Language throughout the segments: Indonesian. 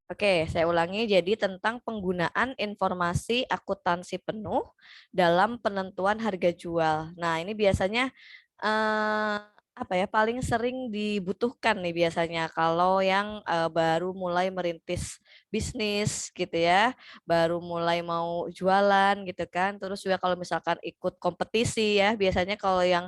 Oke, saya ulangi. Jadi tentang penggunaan informasi akuntansi penuh dalam penentuan harga jual. Nah, ini biasanya eh, apa ya, paling sering dibutuhkan nih biasanya kalau yang baru mulai merintis bisnis gitu ya, baru mulai mau jualan gitu kan. Terus juga kalau misalkan ikut kompetisi ya, biasanya kalau yang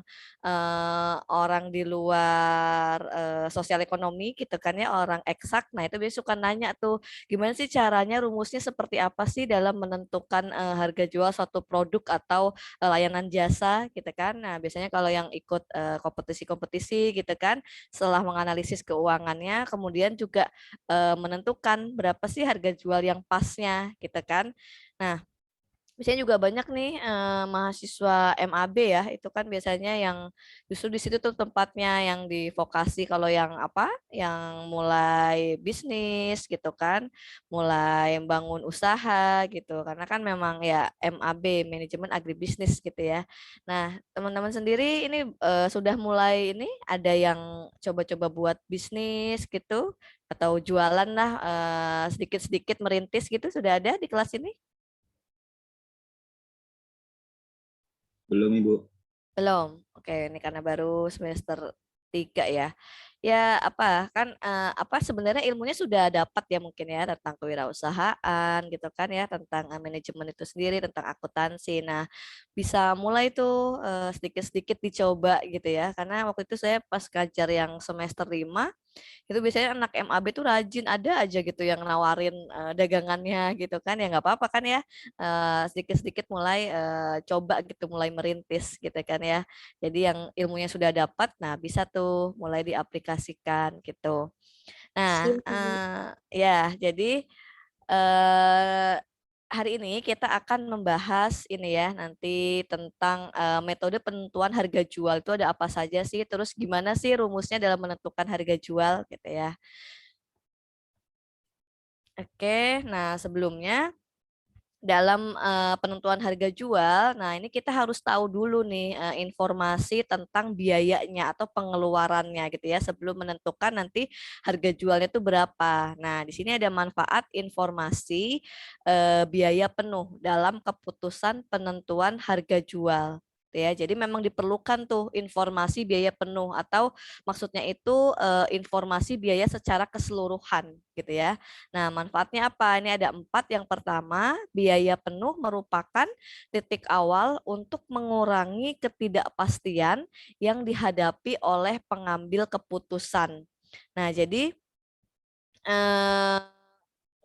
orang di luar sosial ekonomi gitu kan ya, orang eksak, nah itu biasanya suka nanya tuh, gimana sih caranya, rumusnya seperti apa sih dalam menentukan harga jual suatu produk atau layanan jasa gitu kan. Nah, biasanya kalau yang ikut kompetisi-kompetisi gitu kan, setelah menganalisis keuangannya, kemudian juga menentukan berapa sih harga jual yang pasnya gitu kan. Nah, biasanya juga banyak nih mahasiswa MAB ya, itu kan biasanya yang justru di situ tuh tempatnya yang di vokasi, kalau yang apa, yang mulai bisnis gitu kan, mulai bangun usaha gitu, karena kan memang ya MAB, manajemen agribisnis gitu ya. Nah, teman-teman sendiri ini sudah mulai ini ada yang coba-coba buat bisnis gitu atau jualan lah, sedikit-sedikit merintis gitu, sudah ada di kelas ini? Belum, Ibu. Belum. Oke, ini karena baru semester 3 ya. Ya apa kan apa sebenarnya ilmunya sudah dapat ya mungkin ya, tentang kewirausahaan gitu kan ya, tentang manajemen itu sendiri, tentang akuntansi. Nah, bisa mulai tuh sedikit-sedikit dicoba gitu ya. Karena waktu itu saya pas ngajar yang semester 5 itu biasanya anak MAB tuh rajin, ada aja gitu yang nawarin dagangannya gitu kan, ya nggak apa-apa kan ya. Sedikit-sedikit mulai coba gitu, mulai merintis gitu kan ya. Jadi yang ilmunya sudah dapat, nah bisa tuh mulai diaplikasikan gitu. Nah, Siap, Ibu. ya jadi eh, hari ini kita akan membahas ini ya, nanti tentang metode penentuan harga jual itu ada apa saja sih, terus gimana sih rumusnya dalam menentukan harga jual gitu ya. Oke, nah sebelumnya dalam penentuan harga jual, nah ini kita harus tahu dulu nih informasi tentang biayanya atau pengeluarannya gitu ya, sebelum menentukan nanti harga jualnya itu berapa. Nah, di sini ada manfaat informasi biaya penuh dalam keputusan penentuan harga jual. Gitu ya, jadi memang diperlukan tuh informasi biaya penuh, atau maksudnya itu informasi biaya secara keseluruhan gitu ya. Nah, manfaatnya apa? Ini ada 4. Yang pertama, biaya penuh merupakan titik awal untuk mengurangi ketidakpastian yang dihadapi oleh pengambil keputusan. Nah, jadi eh,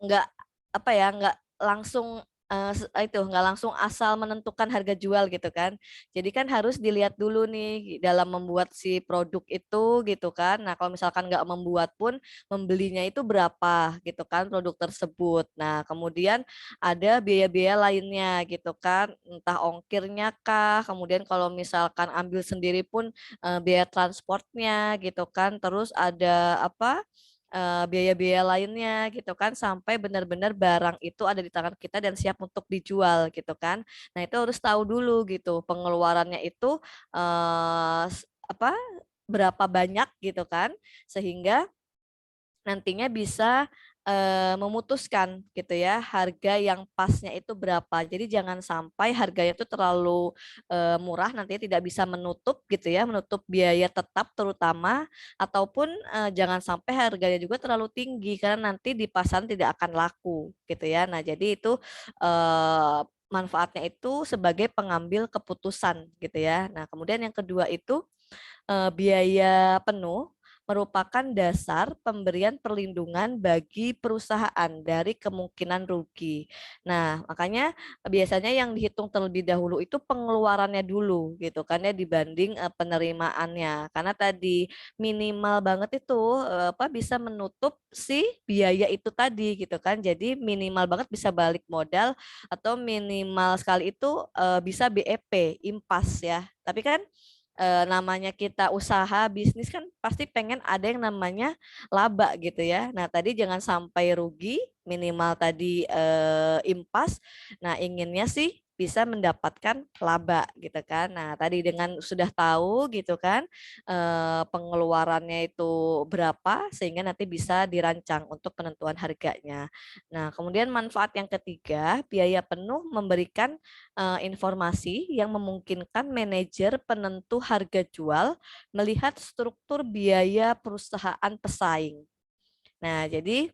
nggak apa ya, nggak langsung itu nggak langsung asal menentukan harga jual gitu kan. Jadi kan harus dilihat dulu nih dalam membuat si produk itu gitu kan. Nah, kalau misalkan nggak membuat pun membelinya itu berapa gitu kan produk tersebut. Nah, kemudian ada biaya-biaya lainnya gitu kan, entah ongkirnya kah, kemudian kalau misalkan ambil sendiri pun biaya transportnya gitu kan. Terus ada apa, biaya-biaya lainnya gitu kan, sampai benar-benar barang itu ada di tangan kita dan siap untuk dijual gitu kan. Nah, itu harus tahu dulu gitu pengeluarannya itu apa, berapa banyak gitu kan, sehingga nantinya bisa memutuskan gitu ya harga yang pasnya itu berapa. Jadi jangan sampai harganya itu terlalu murah, nantinya tidak bisa menutup gitu ya, menutup biaya tetap terutama, ataupun jangan sampai harganya juga terlalu tinggi karena nanti di pasaran tidak akan laku gitu ya. Nah, jadi itu manfaatnya itu sebagai pengambil keputusan gitu ya. Nah, kemudian yang kedua itu biaya penuh merupakan dasar pemberian perlindungan bagi perusahaan dari kemungkinan rugi. Nah, makanya biasanya yang dihitung terlebih dahulu itu pengeluarannya dulu gitu kan ya, dibanding penerimaannya. Karena tadi minimal banget itu apa, bisa menutup si biaya itu tadi gitu kan. Jadi minimal banget bisa balik modal, atau minimal sekali itu bisa BEP, impas ya. Tapi kan namanya kita usaha bisnis kan pasti pengen ada yang namanya laba gitu ya. Nah, tadi jangan sampai rugi, minimal tadi impas. Nah, inginnya sih bisa mendapatkan laba gitu kan. Nah, tadi dengan sudah tahu gitu kan pengeluarannya itu berapa sehingga nanti bisa dirancang untuk penentuan harganya. Nah, kemudian manfaat yang ketiga, biaya penuh memberikan informasi yang memungkinkan manajer penentu harga jual melihat struktur biaya perusahaan pesaing. Nah, jadi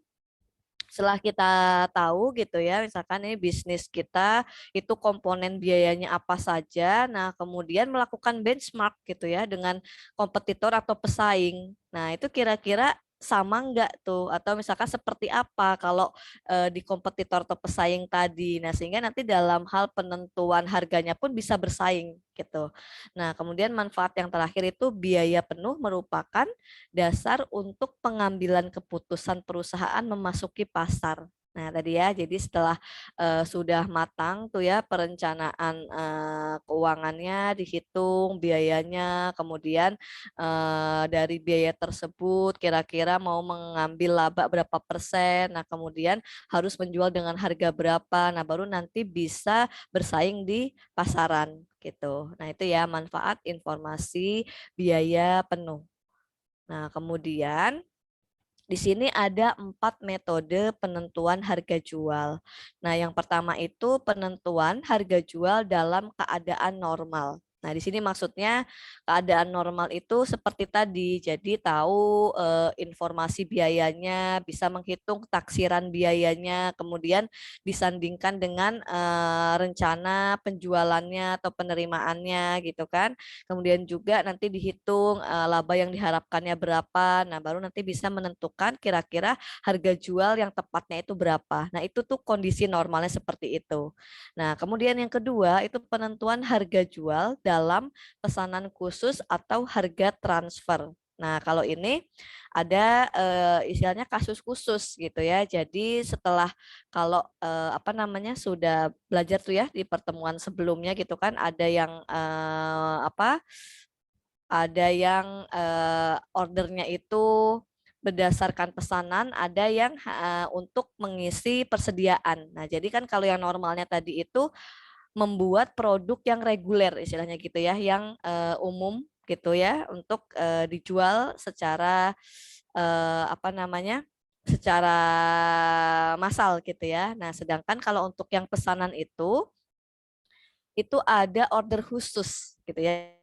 setelah kita tahu gitu ya, misalkan ini bisnis kita itu komponen biayanya apa saja, nah kemudian melakukan benchmark gitu ya dengan kompetitor atau pesaing. Nah itu kira-kira sama enggak tuh atau misalkan seperti apa kalau di kompetitor atau pesaing tadi. Nah, sehingga nanti dalam hal penentuan harganya pun bisa bersaing gitu. Nah, kemudian manfaat yang terakhir itu biaya penuh merupakan dasar untuk pengambilan keputusan perusahaan memasuki pasar. Nah, tadi ya, jadi setelah sudah matang tuh ya perencanaan keuangannya dihitung biayanya, kemudian dari biaya tersebut kira-kira mau mengambil laba berapa persen, nah kemudian harus menjual dengan harga berapa, nah baru nanti bisa bersaing di pasaran gitu. Nah, itu ya manfaat informasi biaya penuh. Nah, kemudian di sini ada 4 metode penentuan harga jual. Nah, yang pertama itu penentuan harga jual dalam keadaan normal. Nah, di sini maksudnya keadaan normal itu seperti tadi. Jadi tahu informasi biayanya, bisa menghitung taksiran biayanya, kemudian disandingkan dengan rencana penjualannya atau penerimaannya gitu kan. Kemudian juga nanti dihitung laba yang diharapkannya berapa. Nah, baru nanti bisa menentukan kira-kira harga jual yang tepatnya itu berapa. Nah, itu tuh kondisi normalnya seperti itu. Nah, kemudian yang kedua itu penentuan harga jual dalam pesanan khusus atau harga transfer. Nah, kalau ini ada istilahnya kasus khusus gitu ya. Jadi setelah kalau apa namanya sudah belajar tuh ya di pertemuan sebelumnya gitu kan ada yang apa ada yang ordernya itu berdasarkan pesanan, ada yang untuk mengisi persediaan. Nah, jadi kan kalau yang normalnya tadi itu membuat produk yang reguler istilahnya gitu ya, yang umum gitu ya untuk dijual secara apa namanya? Secara massal gitu ya. Nah, sedangkan kalau untuk yang pesanan itu ada order khusus gitu ya.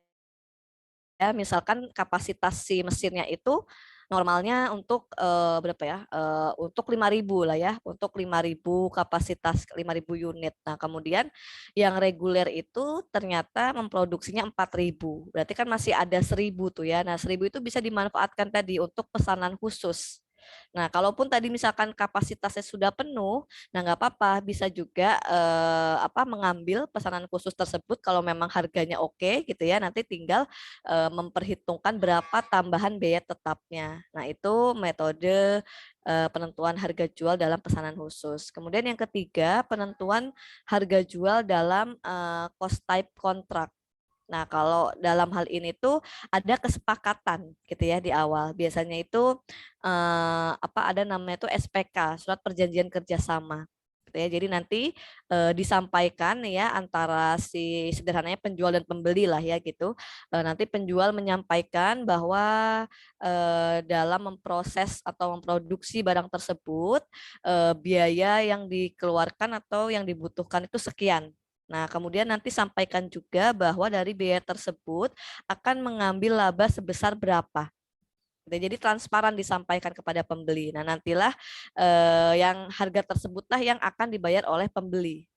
Ya, misalkan kapasitas si mesinnya itu normalnya untuk berapa ya? Untuk 5.000 lah ya, untuk 5.000 kapasitas 5.000 unit. Nah, kemudian yang reguler itu ternyata memproduksinya 4.000. Berarti kan masih ada 1.000 tuh ya. Nah, 1.000 itu bisa dimanfaatkan tadi untuk pesanan khusus. Nah, kalaupun tadi misalkan kapasitasnya sudah penuh, nah nggak apa-apa, bisa juga apa mengambil pesanan khusus tersebut kalau memang harganya oke gitu ya. Nanti tinggal memperhitungkan berapa tambahan biaya tetapnya. Nah, itu metode penentuan harga jual dalam pesanan khusus. Kemudian yang ketiga, penentuan harga jual dalam cost type contract. Nah, kalau dalam hal ini tuh ada kesepakatan gitu ya di awal. Biasanya itu apa ada namanya itu SPK, surat perjanjian kerjasama. Gitu ya. Jadi nanti disampaikan ya antara si sederhananya penjual dan pembeli lah ya gitu. Nanti penjual menyampaikan bahwa dalam memproses atau memproduksi barang tersebut biaya yang dikeluarkan atau yang dibutuhkan itu sekian. Nah, kemudian nanti sampaikan juga bahwa dari biaya tersebut akan mengambil laba sebesar berapa. Jadi transparan disampaikan kepada pembeli. Nah, nantilah yang harga tersebutlah yang akan dibayar oleh pembeli.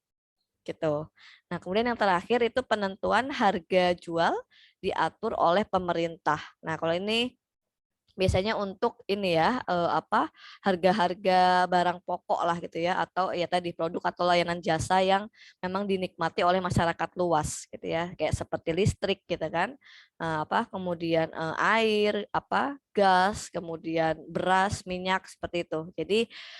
Gitu. Nah, kemudian yang terakhir itu penentuan harga jual diatur oleh pemerintah. Nah, kalau ini biasanya untuk ini ya apa harga-harga barang pokok lah gitu ya atau ya tadi produk atau layanan jasa yang memang dinikmati oleh masyarakat luas gitu ya kayak seperti listrik gitu kan apa kemudian air apa gas kemudian beras minyak seperti itu jadi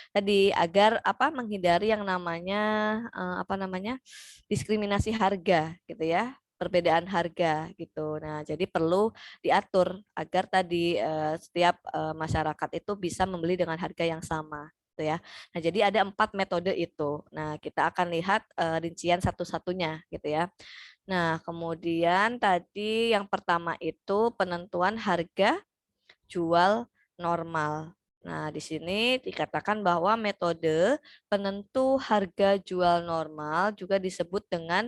tadi agar apa menghindari yang namanya apa namanya diskriminasi harga gitu ya perbedaan harga gitu. Nah, jadi perlu diatur agar tadi setiap masyarakat itu bisa membeli dengan harga yang sama. gitu ya. Nah, jadi ada 4 metode itu. Nah, kita akan lihat rincian satu-satunya gitu ya. Nah, kemudian tadi yang pertama itu penentuan harga jual normal. Nah, di sini dikatakan bahwa metode penentu harga jual normal juga disebut dengan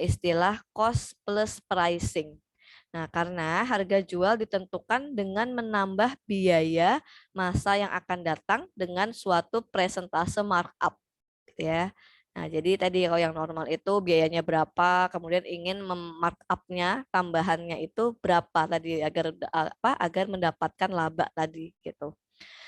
istilah cost plus pricing. Nah, karena harga jual ditentukan dengan menambah biaya masa yang akan datang dengan suatu presentase markup, gitu ya. Nah, jadi tadi kalau yang normal itu biayanya berapa, kemudian ingin markupnya tambahannya itu berapa tadi agar mendapatkan laba tadi gitu.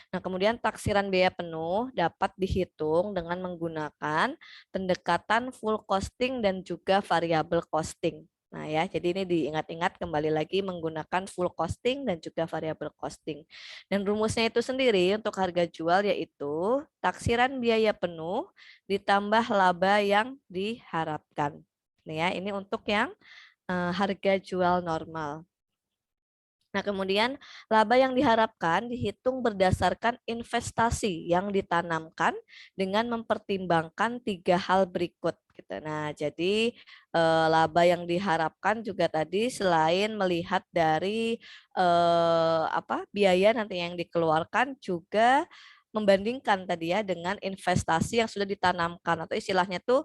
Nah, kemudian taksiran biaya penuh dapat dihitung dengan menggunakan pendekatan full costing dan juga variable costing. Nah ya, jadi ini diingat-ingat kembali lagi menggunakan full costing dan juga variable costing. Dan rumusnya itu sendiri untuk harga jual yaitu taksiran biaya penuh ditambah laba yang diharapkan. Nih ya, ini untuk yang harga jual normal. Nah, kemudian laba yang diharapkan dihitung berdasarkan investasi yang ditanamkan dengan mempertimbangkan 3 hal berikut. Gitu. Nah, jadi laba yang diharapkan juga tadi selain melihat dari biaya nanti yang dikeluarkan juga membandingkan tadi ya dengan investasi yang sudah ditanamkan atau istilahnya tuh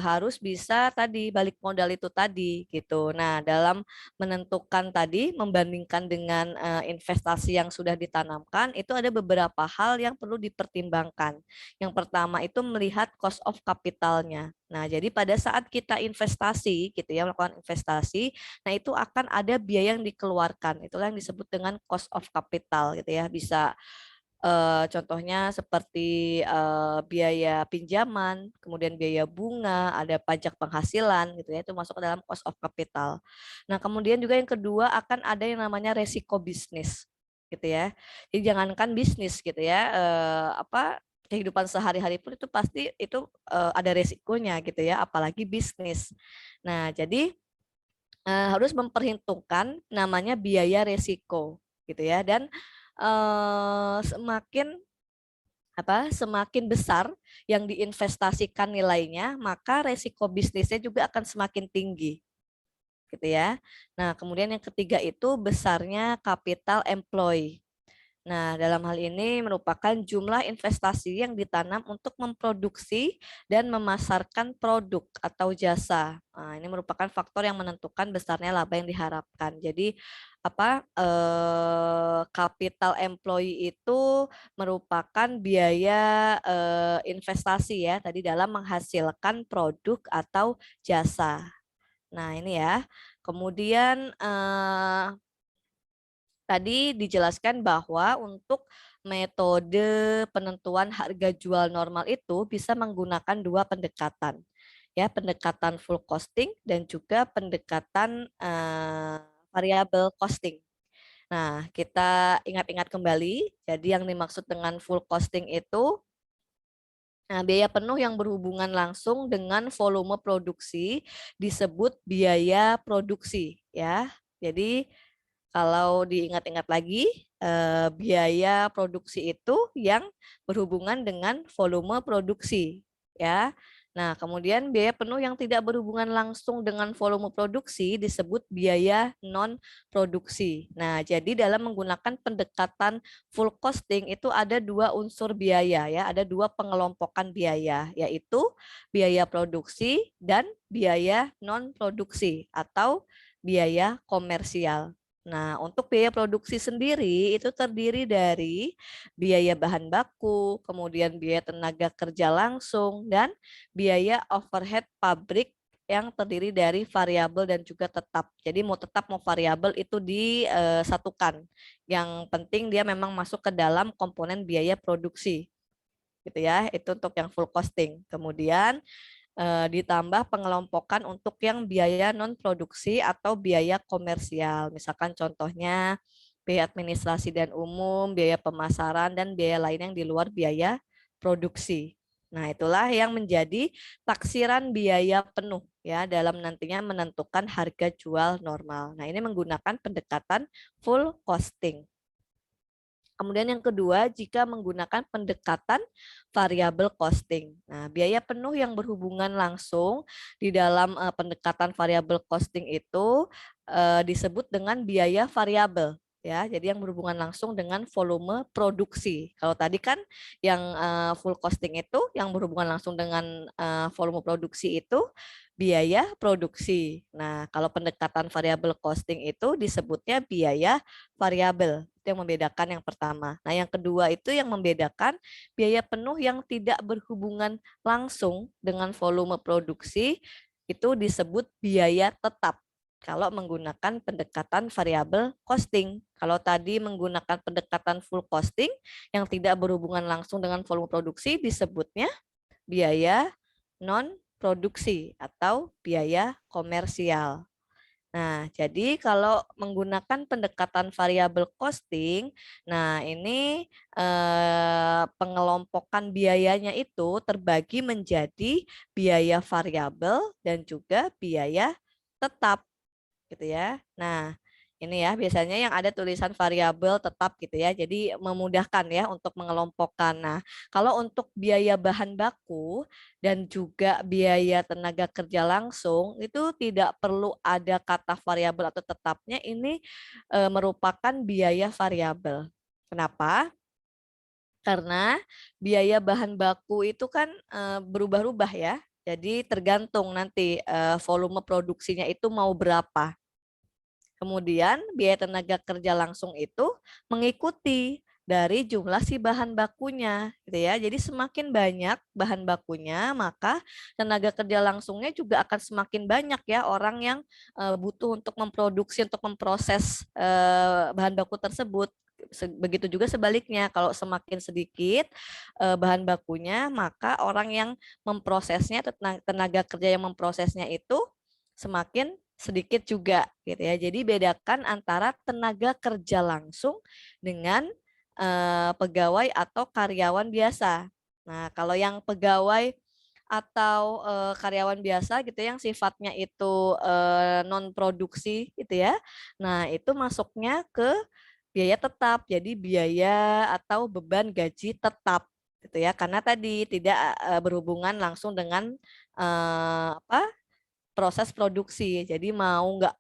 harus bisa tadi balik modal itu tadi gitu. Nah, dalam menentukan tadi membandingkan dengan investasi yang sudah ditanamkan itu ada beberapa hal yang perlu dipertimbangkan. Yang pertama itu melihat cost of capitalnya. Nah, jadi pada saat kita investasi gitu ya melakukan investasi, nah itu akan ada biaya yang dikeluarkan. Itulah yang disebut dengan cost of capital gitu ya. Bisa contohnya seperti biaya pinjaman, kemudian biaya bunga, ada pajak penghasilan gitu ya, itu masuk ke dalam cost of capital. Nah, kemudian juga yang kedua akan ada yang namanya resiko bisnis gitu ya. Jadi jangankan bisnis gitu ya, kehidupan sehari-hari pun itu pasti itu ada resikonya gitu ya, apalagi bisnis. Nah, jadi harus memperhitungkan namanya biaya resiko gitu ya dan semakin besar yang diinvestasikan nilainya, maka resiko bisnisnya juga akan semakin tinggi, gitu ya. Nah, kemudian yang ketiga itu besarnya capital employ. Nah, dalam hal ini merupakan jumlah investasi yang ditanam untuk memproduksi dan memasarkan produk atau jasa. Nah, ini merupakan faktor yang menentukan besarnya laba yang diharapkan. Jadi, capital employee itu merupakan biaya investasi ya, tadi dalam menghasilkan produk atau jasa. Nah, ini ya. Kemudian tadi dijelaskan bahwa untuk metode penentuan harga jual normal itu bisa menggunakan 2 pendekatan. Ya, pendekatan full costing dan juga pendekatan variable costing. Nah, kita ingat-ingat kembali. Jadi yang dimaksud dengan full costing itu biaya penuh yang berhubungan langsung dengan volume produksi disebut biaya produksi ya. Jadi kalau diingat-ingat lagi, biaya produksi itu yang berhubungan dengan volume produksi, ya. Nah, kemudian biaya penuh yang tidak berhubungan langsung dengan volume produksi disebut biaya non produksi. Nah, jadi dalam menggunakan pendekatan full costing itu ada 2 unsur biaya ya, ada 2 pengelompokan biaya, yaitu biaya produksi dan biaya non produksi atau biaya komersial. Nah, untuk biaya produksi sendiri itu terdiri dari biaya bahan baku, kemudian biaya tenaga kerja langsung, dan biaya overhead pabrik yang terdiri dari variabel dan juga tetap. Jadi mau tetap mau variabel itu disatukan. Yang penting dia memang masuk ke dalam komponen biaya produksi. Gitu ya, itu untuk yang full costing. Kemudian ditambah pengelompokan untuk yang biaya non produksi atau biaya komersial. Misalkan contohnya biaya administrasi dan umum, biaya pemasaran dan biaya lain yang di luar biaya produksi. Nah, itulah yang menjadi taksiran biaya penuh ya dalam nantinya menentukan harga jual normal. Nah, ini menggunakan pendekatan full costing. Kemudian yang kedua, jika menggunakan pendekatan variabel costing. Nah, biaya penuh yang berhubungan langsung di dalam pendekatan variabel costing itu disebut dengan biaya variabel. Ya, jadi yang berhubungan langsung dengan volume produksi. Kalau tadi kan yang full costing itu yang berhubungan langsung dengan volume produksi itu biaya produksi. Nah, kalau pendekatan variabel costing itu disebutnya biaya variabel. Itu yang membedakan yang pertama. Nah, yang kedua itu yang membedakan biaya penuh yang tidak berhubungan langsung dengan volume produksi itu disebut biaya tetap. Kalau menggunakan pendekatan variabel costing. Kalau tadi menggunakan pendekatan full costing yang tidak berhubungan langsung dengan volume produksi disebutnya biaya non produksi atau biaya komersial. Nah, jadi kalau menggunakan pendekatan variabel costing, nah ini pengelompokan biayanya itu terbagi menjadi biaya variabel dan juga biaya tetap gitu ya. Nah, ini ya biasanya yang ada tulisan variabel tetap gitu ya. Jadi memudahkan ya untuk mengelompokkan. Nah, kalau untuk biaya bahan baku dan juga biaya tenaga kerja langsung itu tidak perlu ada kata variabel atau tetapnya, ini merupakan biaya variabel. Kenapa? Karena biaya bahan baku itu kan berubah-ubah ya. Jadi tergantung nanti volume produksinya itu mau berapa. Kemudian biaya tenaga kerja langsung itu mengikuti dari jumlah si bahan bakunya, gitu ya. Jadi semakin banyak bahan bakunya, maka tenaga kerja langsungnya juga akan semakin banyak ya orang yang butuh untuk memproduksi, untuk memproses bahan baku tersebut. Begitu juga sebaliknya, kalau semakin sedikit bahan bakunya, maka orang yang memprosesnya, tenaga kerja yang memprosesnya itu semakin sedikit juga gitu ya. Jadi bedakan antara tenaga kerja langsung dengan pegawai atau karyawan biasa. Nah, kalau yang pegawai atau karyawan biasa gitu yang sifatnya itu non produksi gitu ya. Nah, itu masuknya ke biaya tetap. Jadi biaya atau beban gaji tetap gitu ya. Karena tadi tidak berhubungan langsung dengan apa proses produksi. Jadi mau nggak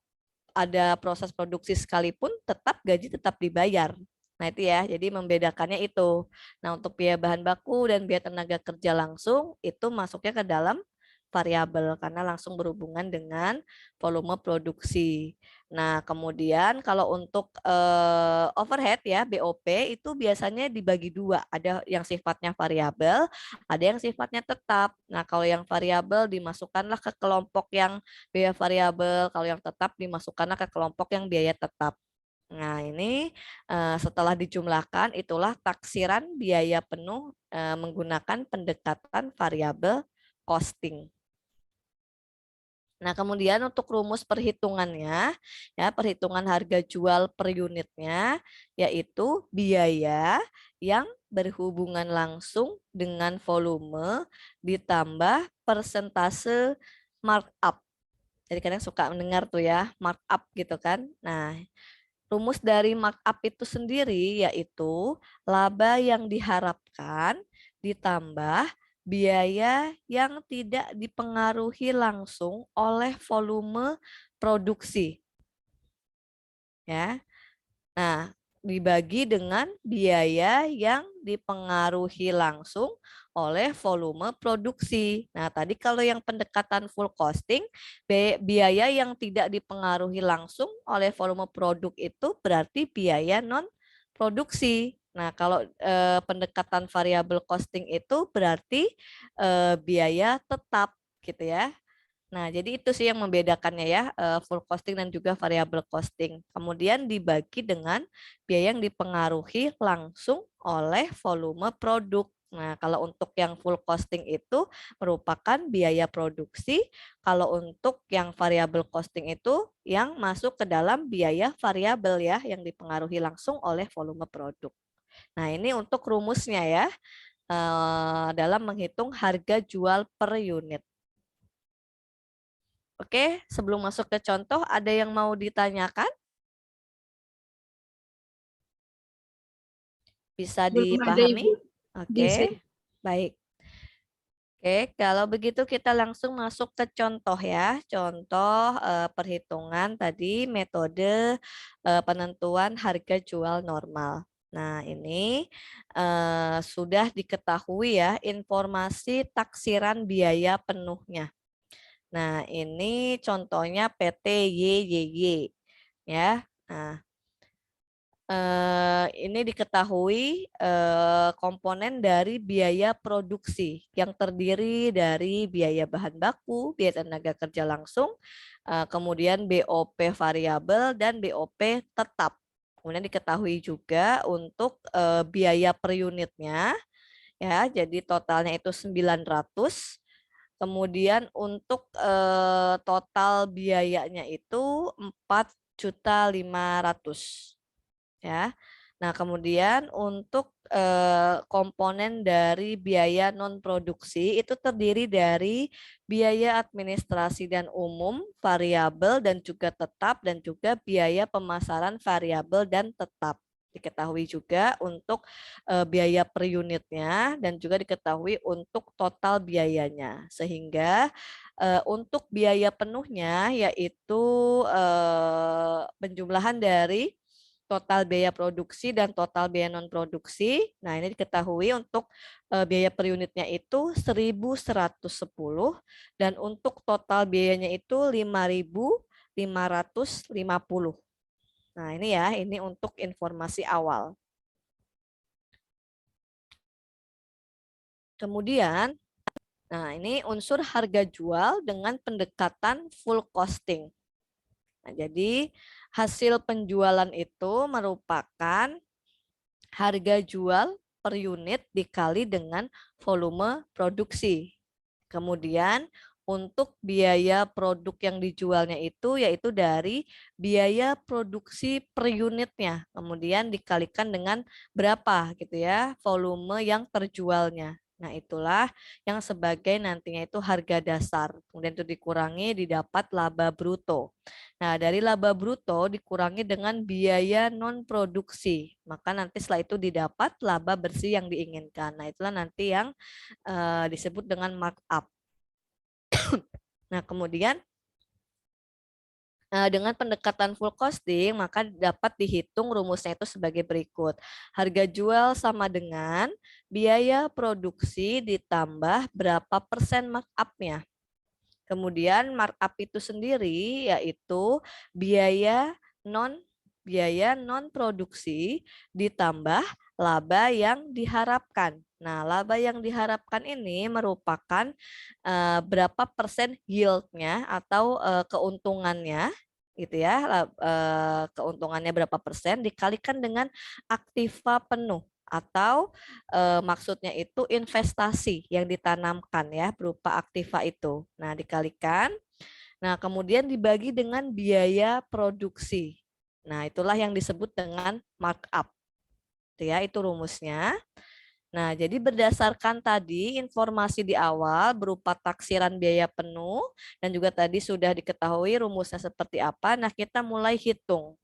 ada proses produksi sekalipun tetap gaji tetap dibayar. Nah itu ya, jadi membedakannya itu. Nah untuk biaya bahan baku dan biaya tenaga kerja langsung itu masuknya ke dalam variabel karena langsung berhubungan dengan volume produksi. Nah kemudian kalau untuk overhead ya BOP itu biasanya dibagi dua, ada yang sifatnya variabel, ada yang sifatnya tetap. Nah kalau yang variabel dimasukkanlah ke kelompok yang biaya variabel, kalau yang tetap dimasukkanlah ke kelompok yang biaya tetap. Nah, ini setelah dijumlahkan itulah taksiran biaya penuh menggunakan pendekatan variabel costing. Nah, kemudian untuk rumus perhitungannya, ya perhitungan harga jual per unitnya, yaitu biaya yang berhubungan langsung dengan volume ditambah persentase markup. Jadi kadang suka mendengar tuh ya, markup gitu kan. Nah, rumus dari markup itu sendiri yaitu laba yang diharapkan ditambah biaya yang tidak dipengaruhi langsung oleh volume produksi. Ya. Nah, dibagi dengan biaya yang dipengaruhi langsung oleh volume produksi. Nah, tadi kalau yang pendekatan full costing, biaya yang tidak dipengaruhi langsung oleh volume produk itu berarti biaya non produksi. Nah, kalau pendekatan variabel costing itu berarti biaya tetap gitu ya. Nah, jadi itu sih yang membedakannya ya, full costing dan juga variable costing. Kemudian dibagi dengan biaya yang dipengaruhi langsung oleh volume produk. Nah, kalau untuk yang full costing itu merupakan biaya produksi, kalau untuk yang variable costing itu yang masuk ke dalam biaya variabel ya, yang dipengaruhi langsung oleh volume produk. Nah, ini untuk rumusnya ya, dalam menghitung harga jual per unit. Oke, sebelum masuk ke contoh, ada yang mau ditanyakan? Bisa Belum ada dipahami? Ibu. Bisa. Oke, baik. Oke, kalau begitu kita langsung masuk ke contoh ya. Contoh perhitungan tadi metode penentuan harga jual normal. Nah, ini sudah diketahui ya informasi taksiran biaya penuhnya. Nah, ini contohnya PT YYY ya. Nah, ini diketahui komponen dari biaya produksi yang terdiri dari biaya bahan baku, biaya tenaga kerja langsung, kemudian BOP variabel dan BOP tetap. Kemudian diketahui juga untuk biaya per unitnya ya, jadi totalnya itu 900. Kemudian untuk total biayanya itu 4.500.000 ya. Nah, kemudian untuk komponen dari biaya non produksi itu terdiri dari biaya administrasi dan umum, variabel dan juga tetap, dan juga biaya pemasaran variabel dan tetap. Diketahui juga untuk biaya per unitnya dan juga diketahui untuk total biayanya. Sehingga untuk biaya penuhnya yaitu penjumlahan dari total biaya produksi dan total biaya non produksi. Nah, ini diketahui untuk biaya per unitnya itu 1.110 dan untuk total biayanya itu 5.550. Nah, ini ya, ini untuk informasi awal. Kemudian, nah ini unsur harga jual dengan pendekatan full costing. Nah, jadi hasil penjualan itu merupakan harga jual per unit dikali dengan volume produksi. Kemudian untuk biaya produk yang dijualnya itu yaitu dari biaya produksi per unitnya. Kemudian dikalikan dengan berapa gitu ya volume yang terjualnya. Nah, itulah yang sebagai nantinya itu harga dasar. Kemudian itu dikurangi didapat laba bruto. Nah, dari laba bruto dikurangi dengan biaya non produksi. Maka nanti setelah itu didapat laba bersih yang diinginkan. Nah, itulah nanti yang disebut dengan markup. Nah, kemudian dengan pendekatan full costing, maka dapat dihitung rumusnya itu sebagai berikut. Harga jual sama dengan biaya produksi ditambah berapa persen markup-nya. Kemudian markup itu sendiri yaitu biaya non produksi ditambah laba yang diharapkan. Nah, laba yang diharapkan ini merupakan berapa persen yield-nya atau keuntungannya gitu ya. Keuntungannya berapa persen dikalikan dengan aktiva penuh atau maksudnya itu investasi yang ditanamkan ya berupa aktiva itu. Nah, dikalikan. Nah, kemudian dibagi dengan biaya produksi. Nah, itulah yang disebut dengan markup. Ya, itu rumusnya. Nah, jadi berdasarkan tadi informasi di awal berupa taksiran biaya penuh dan juga tadi sudah diketahui rumusnya seperti apa. Nah, kita mulai hitung.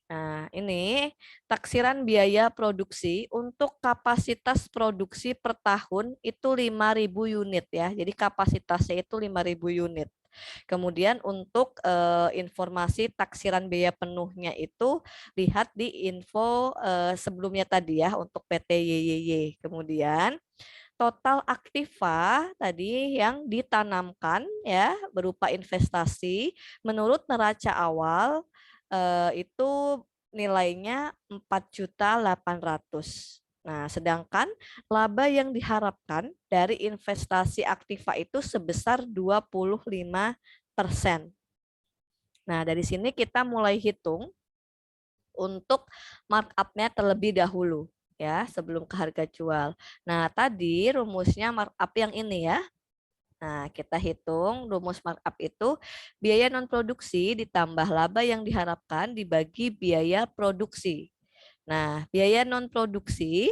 Nah, ini taksiran biaya produksi untuk kapasitas produksi per tahun itu 5.000 unit ya. Jadi kapasitasnya itu 5.000 unit. Kemudian untuk informasi taksiran biaya penuhnya itu lihat di info sebelumnya tadi ya untuk PT YYY. Kemudian total aktiva tadi yang ditanamkan ya berupa investasi menurut neraca awal itu nilainya 4.800.000. Nah, sedangkan laba yang diharapkan dari investasi aktiva itu sebesar 25%. Nah, dari sini kita mulai hitung untuk markup-nya terlebih dahulu ya, sebelum ke harga jual. Nah, tadi rumusnya markup yang ini ya. Nah, kita hitung rumus markup itu biaya non produksi ditambah laba yang diharapkan dibagi biaya produksi. Nah, biaya non produksi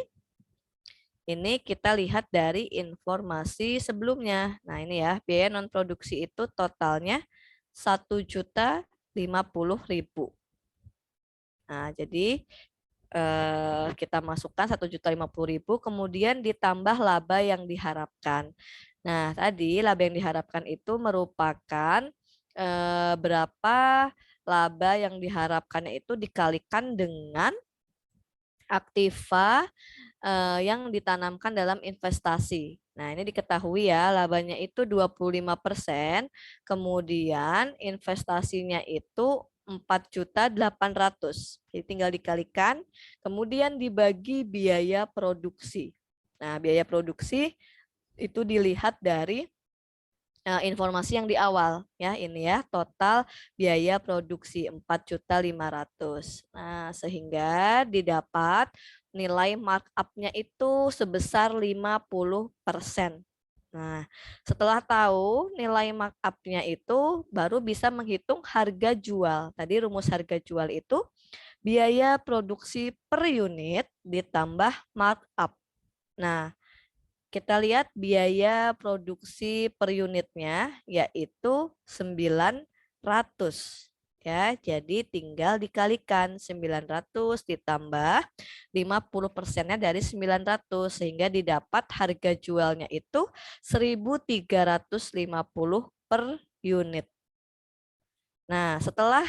ini kita lihat dari informasi sebelumnya. Nah, ini ya, biaya non produksi itu totalnya 1.050.000. Nah, jadi kita masukkan 1.050.000, kemudian ditambah laba yang diharapkan. Nah, tadi laba yang diharapkan itu merupakan berapa laba yang diharapkannya itu dikalikan dengan aktiva yang ditanamkan dalam investasi. Nah, ini diketahui ya, labanya itu 25%, kemudian investasinya itu 4.800.000. Jadi tinggal dikalikan, kemudian dibagi biaya produksi. Nah, biaya produksi itu dilihat dari informasi yang di awal ya, ini ya, total biaya produksi 4.500.000. Nah, sehingga didapat nilai markup-nya itu sebesar 50%. Nah, setelah tahu nilai markup-nya itu baru bisa menghitung harga jual. Tadi rumus harga jual itu biaya produksi per unit ditambah markup. Nah, kita lihat biaya produksi per unitnya yaitu 900 ya. Jadi tinggal dikalikan 900 ditambah 50%-nya dari 900 sehingga didapat harga jualnya itu 1.350 per unit. Nah, setelah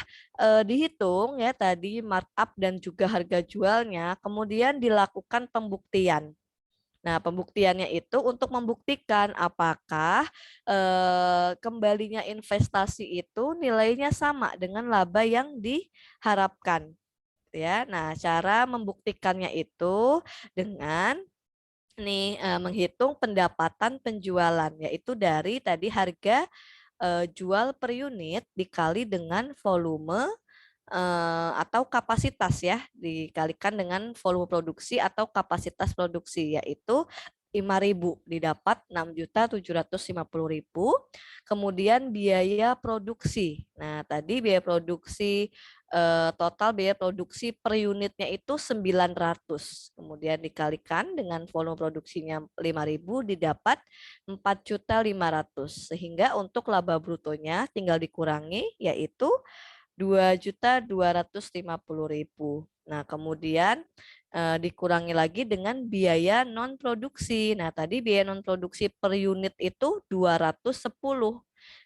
dihitung ya tadi markup dan juga harga jualnya, kemudian dilakukan pembuktian. Nah, pembuktiannya itu untuk membuktikan apakah kembalinya investasi itu nilainya sama dengan laba yang diharapkan, ya. Nah, cara membuktikannya itu dengan menghitung pendapatan penjualan, yaitu dari tadi harga jual per unit dikali dengan volume atau kapasitas ya, dikalikan dengan volume produksi atau kapasitas produksi, yaitu 5.000 didapat 6.750.000. Kemudian biaya produksi. Nah, tadi biaya produksi total biaya produksi per unitnya itu 900. Kemudian dikalikan dengan volume produksinya 5.000 didapat 4.500.000. Sehingga untuk laba brutonya tinggal dikurangi yaitu 2.250.000. Nah, kemudian dikurangi lagi dengan biaya non produksi. Nah, tadi biaya non produksi per unit itu 210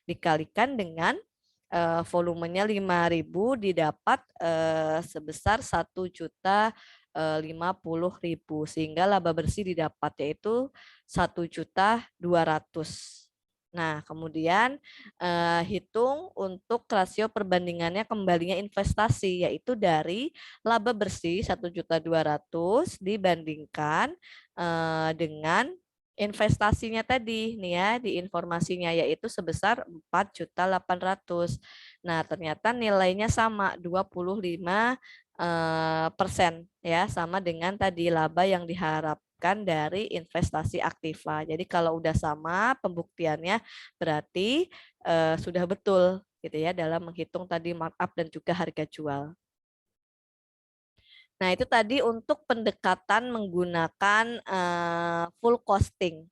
dikalikan dengan volumenya 5.000 didapat sebesar 1.050.000 sehingga laba bersih didapat yaitu 1.200.000. Nah, kemudian hitung untuk rasio perbandingannya kembalinya investasi yaitu dari laba bersih 1.200.000 dibandingkan dengan investasinya tadi nih ya di informasinya yaitu sebesar 4.800.000. Nah, ternyata nilainya sama 25% ya, sama dengan tadi laba yang diharapkan dari investasi aktiva. Jadi kalau udah sama pembuktiannya berarti sudah betul gitu ya dalam menghitung tadi markup dan juga harga jual. Nah, itu tadi untuk pendekatan menggunakan full costing.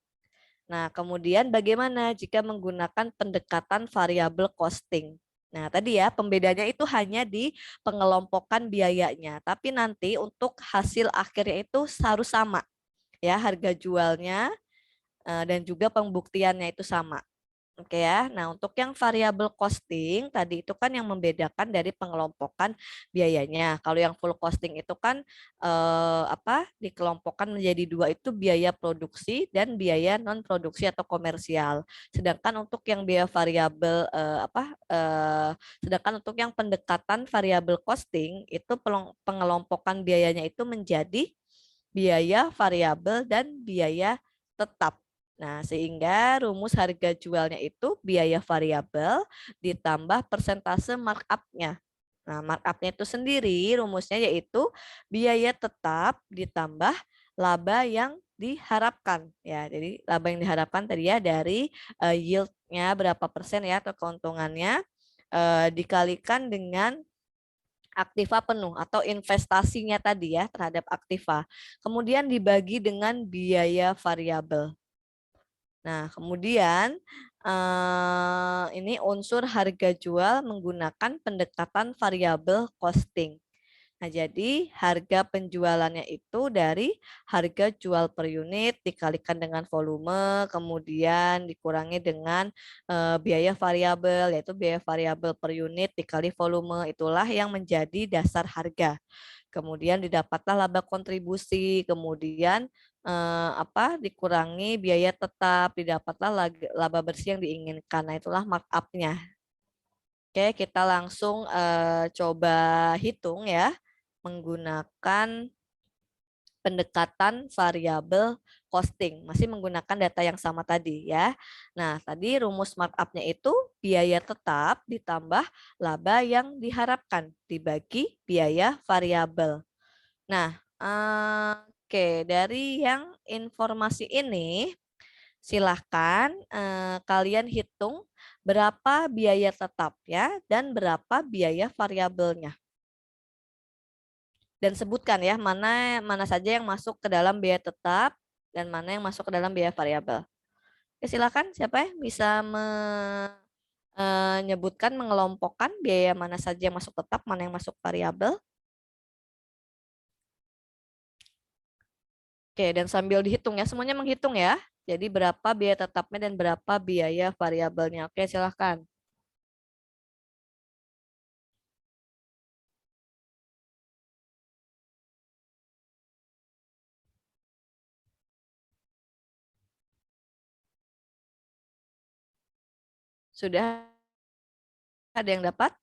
Nah, kemudian bagaimana jika menggunakan pendekatan variable costing? Nah, tadi ya pembedanya itu hanya di pengelompokan biayanya, tapi nanti untuk hasil akhirnya itu harus sama ya, harga jualnya dan juga pembuktiannya itu sama. Oke ya. Nah, untuk yang variable costing tadi itu kan yang membedakan dari pengelompokan biayanya. Kalau yang full costing itu kan dikelompokkan menjadi dua itu biaya produksi dan biaya non produksi atau komersial. Sedangkan untuk yang biaya variabel sedangkan untuk yang pendekatan variable costing itu pengelompokan biayanya itu menjadi biaya variabel dan biaya tetap. Nah, sehingga rumus harga jualnya itu biaya variabel ditambah persentase markup-nya. Nah, markup-nya itu sendiri rumusnya yaitu biaya tetap ditambah laba yang diharapkan ya. Jadi laba yang diharapkan tadi ya dari yield-nya berapa persen ya atau keuntungannya dikalikan dengan aktiva penuh atau investasinya tadi ya terhadap aktiva. Kemudian dibagi dengan biaya variabel. Nah, kemudian ini unsur harga jual menggunakan pendekatan variabel costing. Nah, jadi harga penjualannya itu dari harga jual per unit dikalikan dengan volume, kemudian dikurangi dengan biaya variabel, yaitu biaya variabel per unit dikali volume. Itulah yang menjadi dasar harga. Kemudian didapatlah laba kontribusi, kemudian dikurangi biaya tetap, didapatlah laba bersih yang diinginkan. Nah, itulah markup-nya. Oke, kita langsung coba hitung ya menggunakan pendekatan variabel costing. Masih menggunakan data yang sama tadi ya. Nah, tadi rumus markup-nya itu biaya tetap ditambah laba yang diharapkan dibagi biaya variabel. Nah, oke, dari yang informasi ini silahkan kalian hitung berapa biaya tetapnya dan berapa biaya variabelnya. Dan sebutkan ya mana mana saja yang masuk ke dalam biaya tetap dan mana yang masuk ke dalam biaya variabel. Oke, silakan siapa yang bisa menyebutkan mengelompokkan biaya mana saja yang masuk tetap, mana yang masuk variabel. Oke, dan sambil dihitung ya, semuanya menghitung ya. Jadi berapa biaya tetapnya dan berapa biaya variabelnya. Oke, silahkan. Sudah ada yang dapat?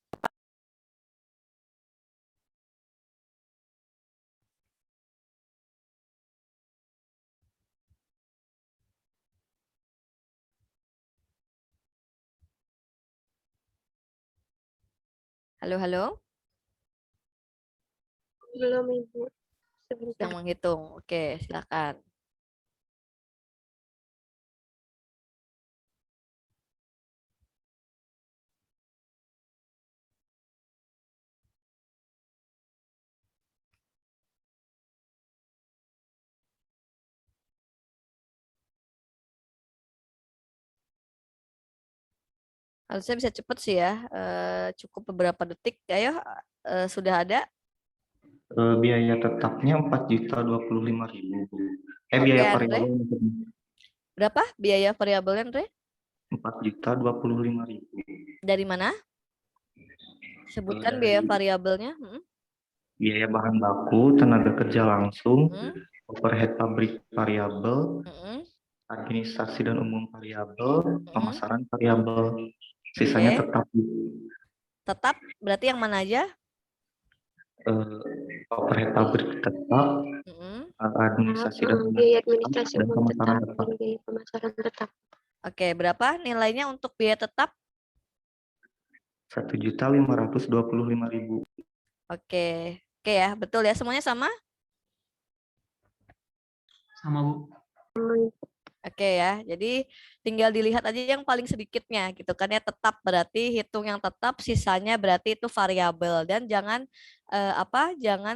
Halo, halo. Belum, Ibu. Sedang Sebentar. menghitung. Oke, silakan. Harusnya bisa cepet sih ya. Cukup beberapa detik. Ayo, sudah ada? Biaya tetapnya 4.025.000. Oke, Biaya Andre. variabel Berapa biaya variabelnya, Andre? 4.025.000. Dari mana? Sebutkan biaya Dari variabelnya. biaya bahan baku, tenaga kerja langsung, Hmm, overhead pabrik variabel, hmm, administrasi dan umum variabel, hmm. pemasaran variabel. Sisanya Oke. tetap. Tetap berarti yang mana aja? Overhead pabrik tetap, Hmm. administrasi dan umum Biaya tetap, administrasi dan umum pemasaran tetap tetap. dan biaya pemasaran tetap. Oke, berapa nilainya untuk biaya tetap? 1.525.000. Oke. Oke ya, betul ya. Semuanya sama? Sama, Bu. Oke ya, jadi tinggal dilihat aja yang paling sedikitnya gitu kan ya, tetap berarti hitung yang tetap, sisanya berarti itu variabel dan jangan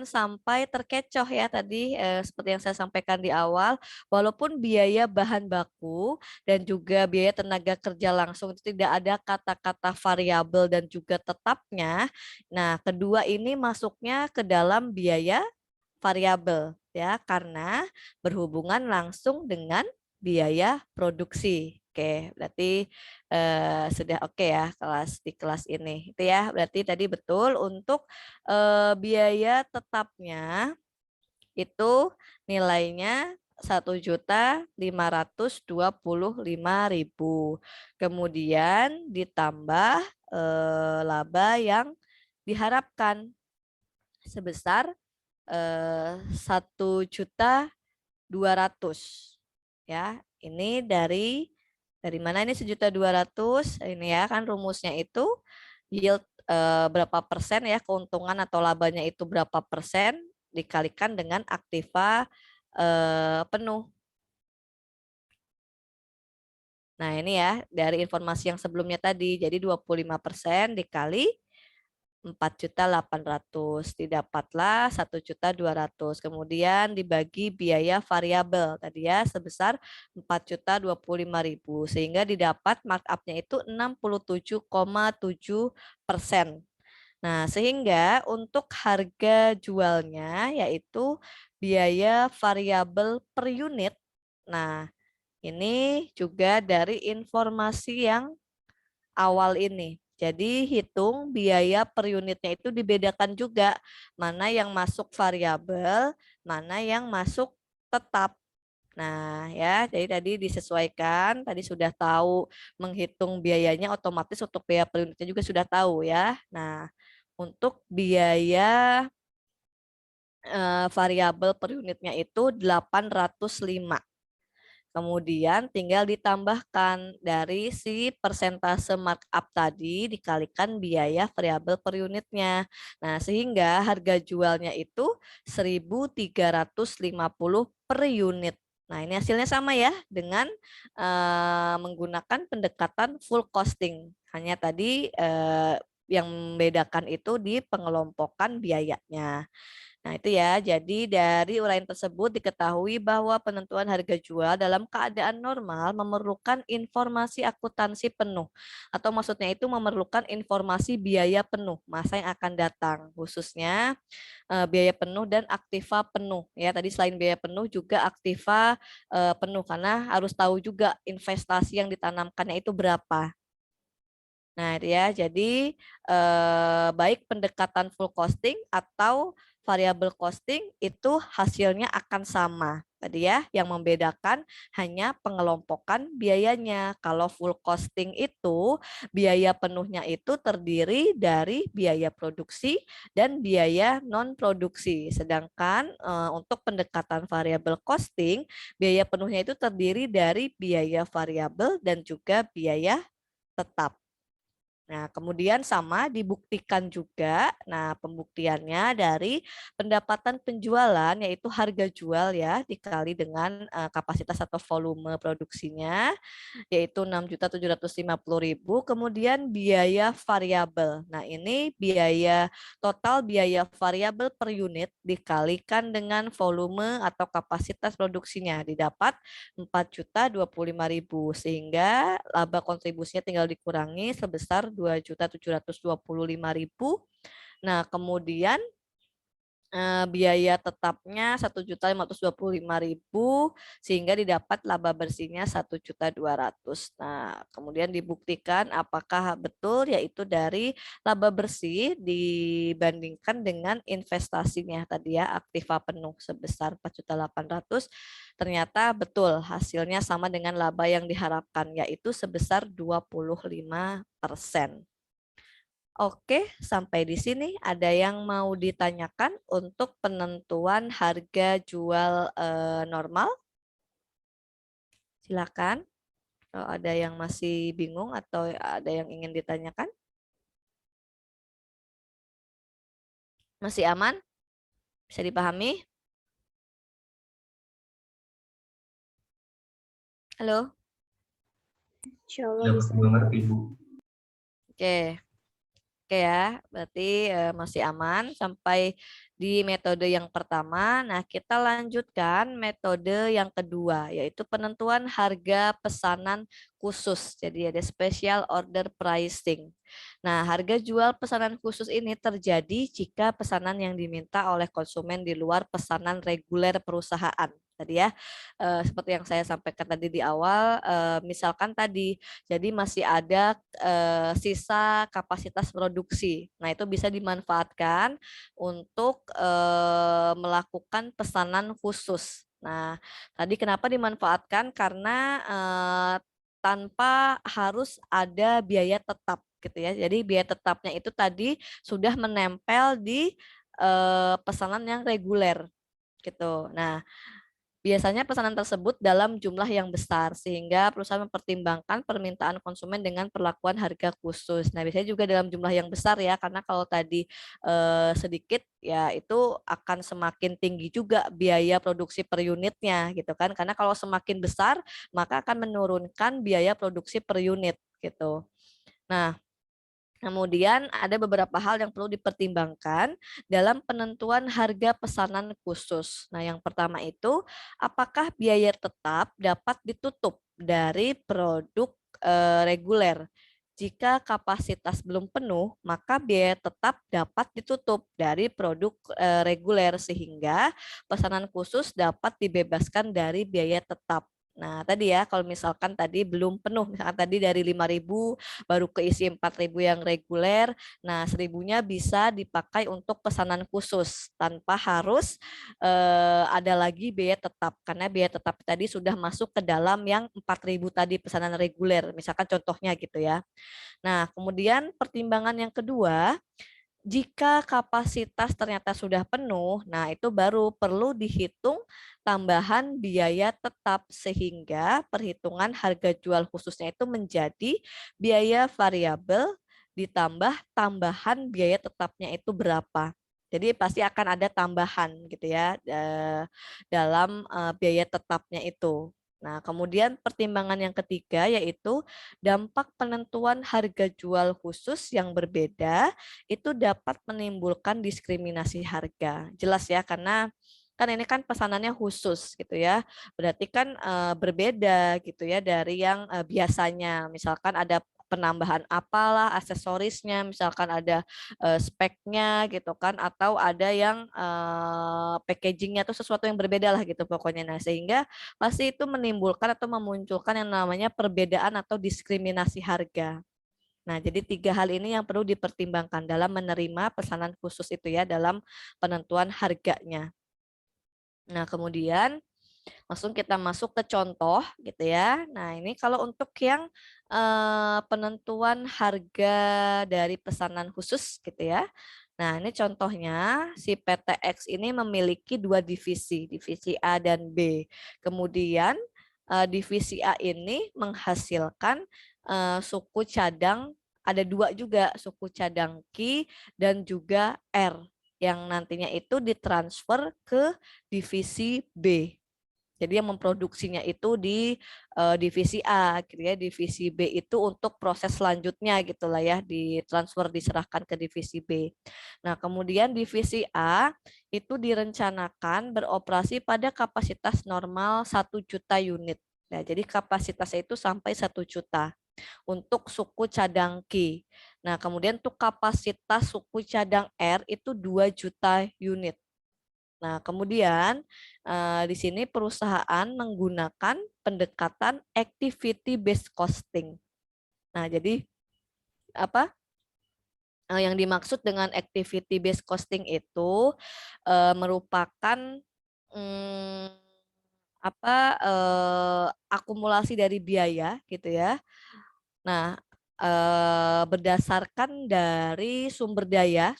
sampai terkecoh ya tadi seperti yang saya sampaikan di awal, walaupun biaya bahan baku dan juga biaya tenaga kerja langsung itu tidak ada kata-kata variabel dan juga tetapnya. Nah, kedua ini masuknya ke dalam biaya variabel ya karena berhubungan langsung dengan biaya produksi. Oke, berarti sudah oke ya di kelas ini. Itu ya, berarti tadi betul untuk biaya tetapnya itu nilainya 1.525.000. Kemudian ditambah laba yang diharapkan sebesar 1.200.000 ya. Ini dari mana ini 1.200.000 ini ya kan rumusnya itu yield berapa persen ya keuntungan atau labanya itu berapa persen dikalikan dengan aktiva penuh. Nah, ini ya dari informasi yang sebelumnya tadi. Jadi 25% dikali 4.800.000 didapatlah 1.200.000 kemudian dibagi biaya variabel tadi ya sebesar 4.025.000 sehingga didapat markupnya itu 67,7%. Nah, sehingga untuk harga jualnya yaitu biaya variabel per unit. Nah, ini juga dari informasi yang awal ini. Jadi hitung biaya per unitnya itu dibedakan juga. Mana yang masuk variabel, mana yang masuk tetap. Nah, ya, jadi tadi disesuaikan, tadi sudah tahu menghitung biayanya otomatis untuk biaya per unitnya juga sudah tahu ya. Nah, untuk biaya variabel per unitnya itu 805. Kemudian tinggal ditambahkan dari si persentase markup tadi dikalikan biaya variabel per unitnya. Nah, sehingga harga jualnya itu 1.350 per unit. Nah, ini hasilnya sama ya dengan menggunakan pendekatan full costing. Hanya tadi yang membedakan itu di pengelompokan biayanya. Nah, itu ya. Jadi dari uraian tersebut diketahui bahwa penentuan harga jual dalam keadaan normal memerlukan informasi akuntansi penuh. Atau maksudnya itu memerlukan informasi biaya penuh masa yang akan datang. Khususnya biaya penuh dan aktiva penuh. Ya, tadi selain biaya penuh juga aktiva penuh karena harus tahu juga investasi yang ditanamkannya itu berapa. Nah, itu ya. Jadi baik pendekatan full costing atau variable costing itu hasilnya akan sama. Tadi ya, yang membedakan hanya pengelompokan biayanya. Kalau full costing itu biaya penuhnya itu terdiri dari biaya produksi dan biaya non produksi. Sedangkan untuk pendekatan variable costing, biaya penuhnya itu terdiri dari biaya variabel dan juga biaya tetap. Nah, kemudian sama dibuktikan juga. Nah, pembuktiannya dari pendapatan penjualan yaitu harga jual ya dikali dengan kapasitas atau volume produksinya yaitu 6.750.000. Kemudian biaya variabel. Nah, ini biaya total biaya variabel per unit dikalikan dengan volume atau kapasitas produksinya didapat 4.025.000 sehingga laba kontribusinya tinggal dikurangi sebesar 2.725.000. Nah, kemudian biaya tetapnya 1.525.000 sehingga didapat laba bersihnya 1.200.000. Nah, kemudian dibuktikan apakah betul yaitu dari laba bersih dibandingkan dengan investasinya tadi ya aktiva penuh sebesar 4.800.000 ternyata betul hasilnya sama dengan laba yang diharapkan yaitu sebesar 25%. Oke, sampai di sini ada yang mau ditanyakan untuk penentuan harga jual normal? Silakan. Kalau ada yang masih bingung atau ada yang ingin ditanyakan? Masih aman? Bisa dipahami? Halo? Insya Allah Dapat bisa. mengerti, Bu. Oke. Oke ya, berarti masih aman sampai di metode yang pertama. Nah, kita lanjutkan metode yang kedua, yaitu penentuan harga pesanan khusus. Jadi ada special order pricing. Nah, harga jual pesanan khusus ini terjadi jika pesanan yang diminta oleh konsumen di luar pesanan reguler perusahaan. Tadi ya, seperti yang saya sampaikan tadi di awal, misalkan tadi jadi masih ada sisa kapasitas produksi. Nah, itu bisa dimanfaatkan untuk melakukan pesanan khusus. Nah, tadi kenapa dimanfaatkan? Karena tanpa harus ada biaya tetap gitu ya. Jadi biaya tetapnya itu tadi sudah menempel di pesanan yang reguler gitu. Nah, biasanya pesanan tersebut dalam jumlah yang besar sehingga perusahaan mempertimbangkan permintaan konsumen dengan perlakuan harga khusus. Nah, biasanya juga dalam jumlah yang besar ya karena kalau tadi sedikit ya itu akan semakin tinggi juga biaya produksi per unitnya gitu kan. Karena kalau semakin besar maka akan menurunkan biaya produksi per unit gitu. Nah, kemudian ada beberapa hal yang perlu dipertimbangkan dalam penentuan harga pesanan khusus. Nah, yang pertama itu apakah biaya tetap dapat ditutup dari produk reguler. jika kapasitas belum penuh, maka biaya tetap dapat ditutup dari produk reguler sehingga pesanan khusus dapat dibebaskan dari biaya tetap. Nah, tadi ya, kalau misalkan tadi belum penuh, misalkan tadi dari 5.000 baru keisi 4.000 yang reguler, nah 1.000-nya bisa dipakai untuk pesanan khusus tanpa harus ada lagi biaya tetap, karena biaya tetap tadi sudah masuk ke dalam yang 4.000 tadi pesanan reguler, misalkan contohnya gitu ya. Nah, kemudian pertimbangan yang kedua, jika kapasitas ternyata sudah penuh, nah itu baru perlu dihitung tambahan biaya tetap sehingga perhitungan harga jual khususnya itu menjadi biaya variabel ditambah tambahan biaya tetapnya itu berapa. Jadi pasti akan ada tambahan gitu ya dalam biaya tetapnya itu. Nah, kemudian pertimbangan yang ketiga yaitu dampak penentuan harga jual khusus yang berbeda itu dapat menimbulkan diskriminasi harga. Jelas ya, karena kan ini kan pesanannya khusus gitu ya. Berarti kan berbeda gitu ya dari yang biasanya. Misalkan ada penambahan apalah aksesorisnya, misalkan ada speknya gitu kan, atau ada yang packagingnya atau sesuatu yang berbeda lah gitu pokoknya. Nah, sehingga pasti itu menimbulkan atau memunculkan yang namanya perbedaan atau diskriminasi harga. Nah, jadi 3 hal ini yang perlu dipertimbangkan dalam menerima pesanan khusus itu ya, dalam penentuan harganya. Nah, kemudian langsung kita masuk ke contoh gitu ya. Nah, ini kalau untuk yang penentuan harga dari pesanan khusus gitu ya. Nah, ini contohnya si PTX ini memiliki 2 divisi, divisi A dan B. Kemudian divisi A ini menghasilkan suku cadang, ada 2 juga, suku cadang Q dan juga R yang nantinya itu ditransfer ke divisi B. Jadi yang memproduksinya itu di divisi A, gitu ya. Divisi B itu untuk proses selanjutnya gitulah ya, ditransfer diserahkan ke divisi B. Nah, kemudian divisi A itu direncanakan beroperasi pada kapasitas normal 1 juta unit. Nah, jadi kapasitasnya itu sampai 1 juta untuk suku cadang Q. Nah, kemudian untuk kapasitas suku cadang R itu 2 juta unit. Nah, kemudian di sini perusahaan menggunakan pendekatan activity based costing. Nah, jadi apa yang dimaksud dengan activity based costing itu merupakan hmm, akumulasi dari biaya gitu ya. Nah, berdasarkan dari sumber daya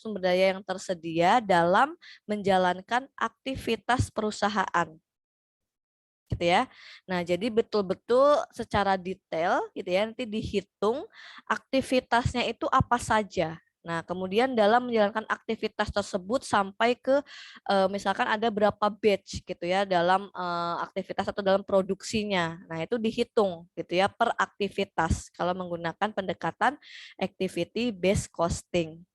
yang tersedia dalam menjalankan aktivitas perusahaan, gitu ya. Nah, jadi betul-betul secara detail, gitu ya, nanti dihitung aktivitasnya itu apa saja. Nah, kemudian dalam menjalankan aktivitas tersebut sampai ke misalkan ada berapa batch gitu ya dalam aktivitas atau dalam produksinya. Nah, itu dihitung gitu ya per aktivitas kalau menggunakan pendekatan activity based costing.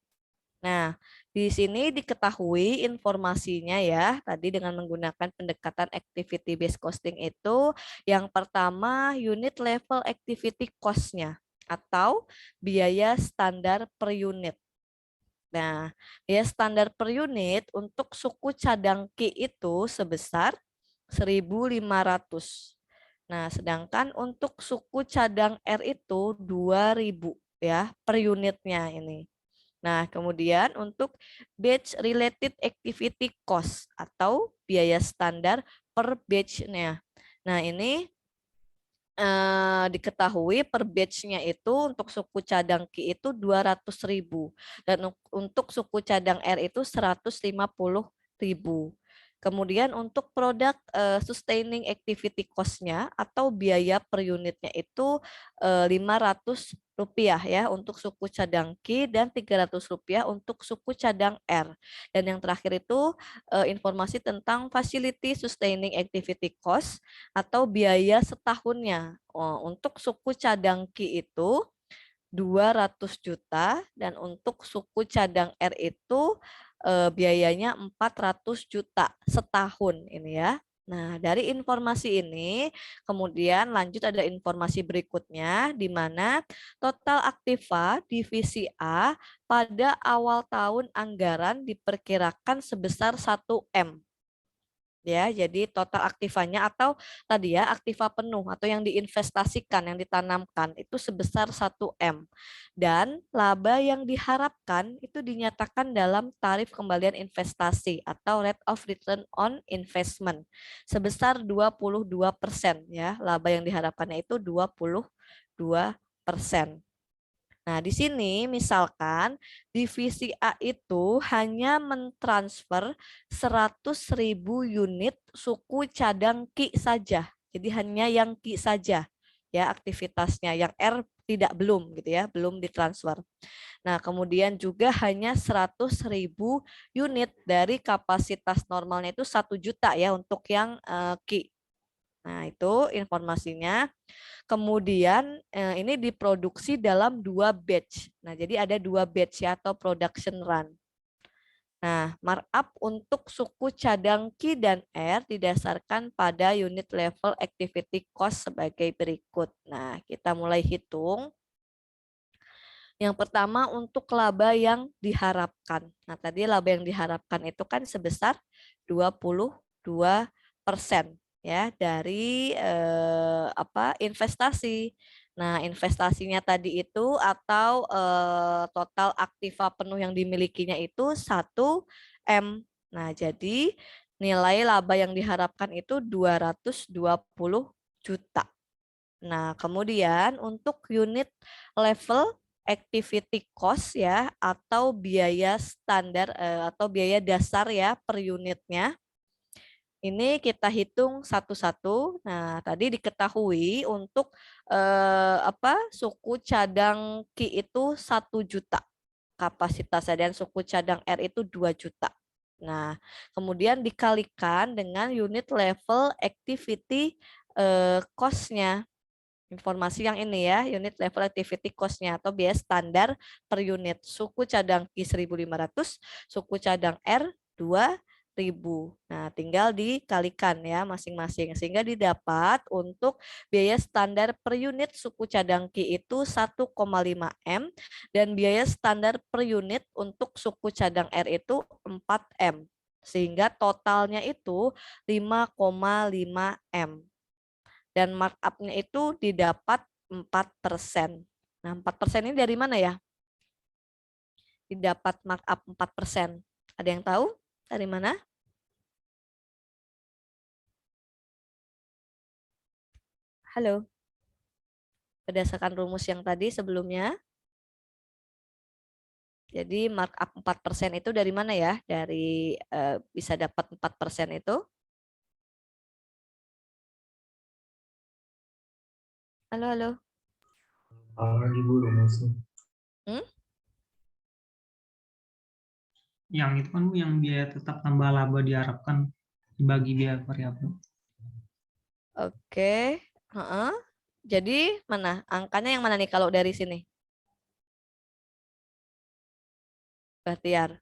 Nah, di sini diketahui informasinya ya, tadi dengan menggunakan pendekatan activity based costing itu, yang pertama unit level activity cost-nya atau biaya standar per unit. Nah, biaya standar per unit untuk suku cadang Q itu sebesar 1.500. Nah, sedangkan untuk suku cadang R itu 2.000 ya per unitnya ini. Nah, kemudian untuk batch related activity cost atau biaya standar per batch-nya. Nah, ini diketahui per batch-nya itu untuk suku cadang Q itu 200.000 dan untuk suku cadang R itu 150.000. Kemudian untuk produk sustaining activity cost-nya atau biaya per unitnya itu Rp500 ya untuk suku cadang Q dan Rp300 untuk suku cadang R. Dan yang terakhir itu informasi tentang facility sustaining activity cost atau biaya setahunnya. Untuk suku cadang Q itu 200 juta dan untuk suku cadang R itu biayanya 400 juta setahun ini ya. Nah, dari informasi ini, kemudian lanjut ada informasi berikutnya, di mana total aktiva divisi A pada awal tahun anggaran diperkirakan sebesar 1M. Ya, jadi total aktivanya atau tadi ya aktiva penuh atau yang diinvestasikan, yang ditanamkan itu sebesar 1M. Dan laba yang diharapkan itu dinyatakan dalam tarif kembalian investasi atau rate of return on investment sebesar 22% ya. Laba yang diharapkannya itu 22%. Nah, di sini misalkan divisi A itu hanya mentransfer 100.000 unit suku cadang Ki saja. Jadi hanya yang Ki saja ya aktivitasnya, yang R tidak belum gitu ya, belum ditransfer. Nah, kemudian juga hanya 100.000 unit dari kapasitas normalnya itu 1 juta ya untuk yang Ki. Nah, itu informasinya. Kemudian ini diproduksi dalam 2 batch. Nah, jadi ada 2 batch ya atau production run. Nah, markup untuk suku cadang Q dan R didasarkan pada unit level activity cost sebagai berikut. Nah, kita mulai hitung. Yang pertama untuk laba yang diharapkan. Nah, tadi laba yang diharapkan itu kan sebesar 22% ya dari investasi. Nah, investasinya tadi itu atau total aktiva penuh yang dimilikinya itu 1M. Nah, jadi nilai laba yang diharapkan itu 220 juta. Nah, kemudian untuk unit level activity cost ya atau biaya standar atau biaya dasar ya per unitnya. Ini kita hitung satu-satu. Nah, tadi diketahui untuk suku cadang Ki itu 1 juta kapasitasnya dan suku cadang R itu 2 juta. Nah, kemudian dikalikan dengan unit level activity cost-nya. Informasi yang ini ya, unit level activity cost-nya atau biaya standar per unit. Suku cadang Q 1.500, suku cadang R 2.000. Nah, tinggal dikalikan ya masing-masing. Sehingga didapat untuk biaya standar per unit suku cadang Q itu 1,5 M dan biaya standar per unit untuk suku cadang R itu 4 M. Sehingga totalnya itu 5,5 M. Dan markup-nya itu didapat 4%. Nah, 4% ini dari mana ya? Didapat markup 4%. Ada yang tahu dari mana? Halo. Berdasarkan rumus yang tadi sebelumnya. Jadi markup 4% itu dari mana ya? Dari bisa dapat 4% itu? Halo, halo. Ibu rumusnya. Yang itu kan Bu, yang biaya tetap tambah laba diharapkan dibagi biaya variabel. Oke. Jadi mana? Angkanya yang mana nih kalau dari sini? Bahtiar.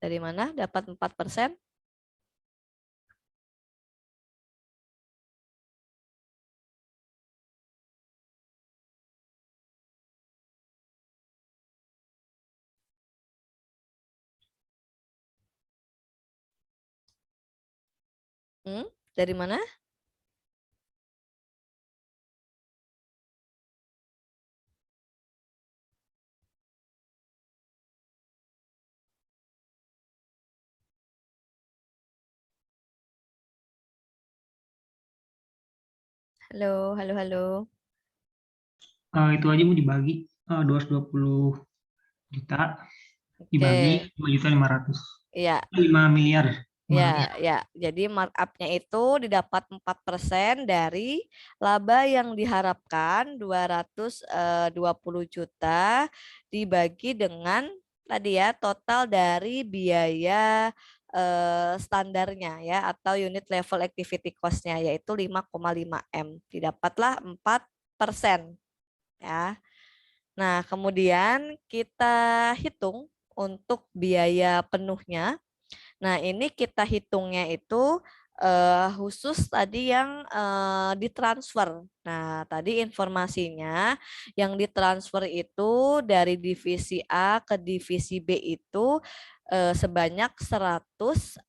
Dari mana dapat 4%? Dari mana? Halo, halo, halo. Itu aja Bu dibagi 220 juta dibagi Oke. 5.500.000. Iya. 5 miliar. Ya, ya. Jadi markup-nya itu didapat 4% dari laba yang diharapkan 220 juta dibagi dengan tadi ya total dari biaya standarnya ya atau unit level activity cost-nya yaitu 5,5 M. Didapatlah 4% ya. Nah, kemudian kita hitung untuk biaya penuhnya. Nah, ini kita hitungnya itu khusus tadi yang ditransfer. Nah, tadi informasinya yang ditransfer itu dari divisi A ke divisi B itu sebanyak 100.000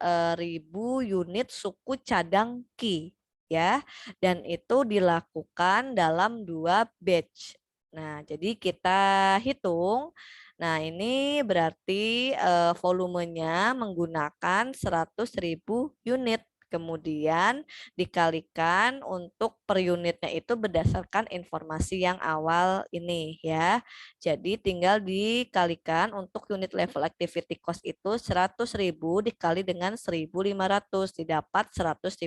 unit suku cadang Ki, ya. Dan itu dilakukan dalam 2 batch. Nah, jadi kita hitung. Nah, ini berarti volumenya menggunakan 100.000 unit. Kemudian dikalikan untuk per unitnya itu berdasarkan informasi yang awal ini ya. Jadi tinggal dikalikan untuk unit level activity cost itu 100.000 dikali dengan 1.500 didapat 150.000.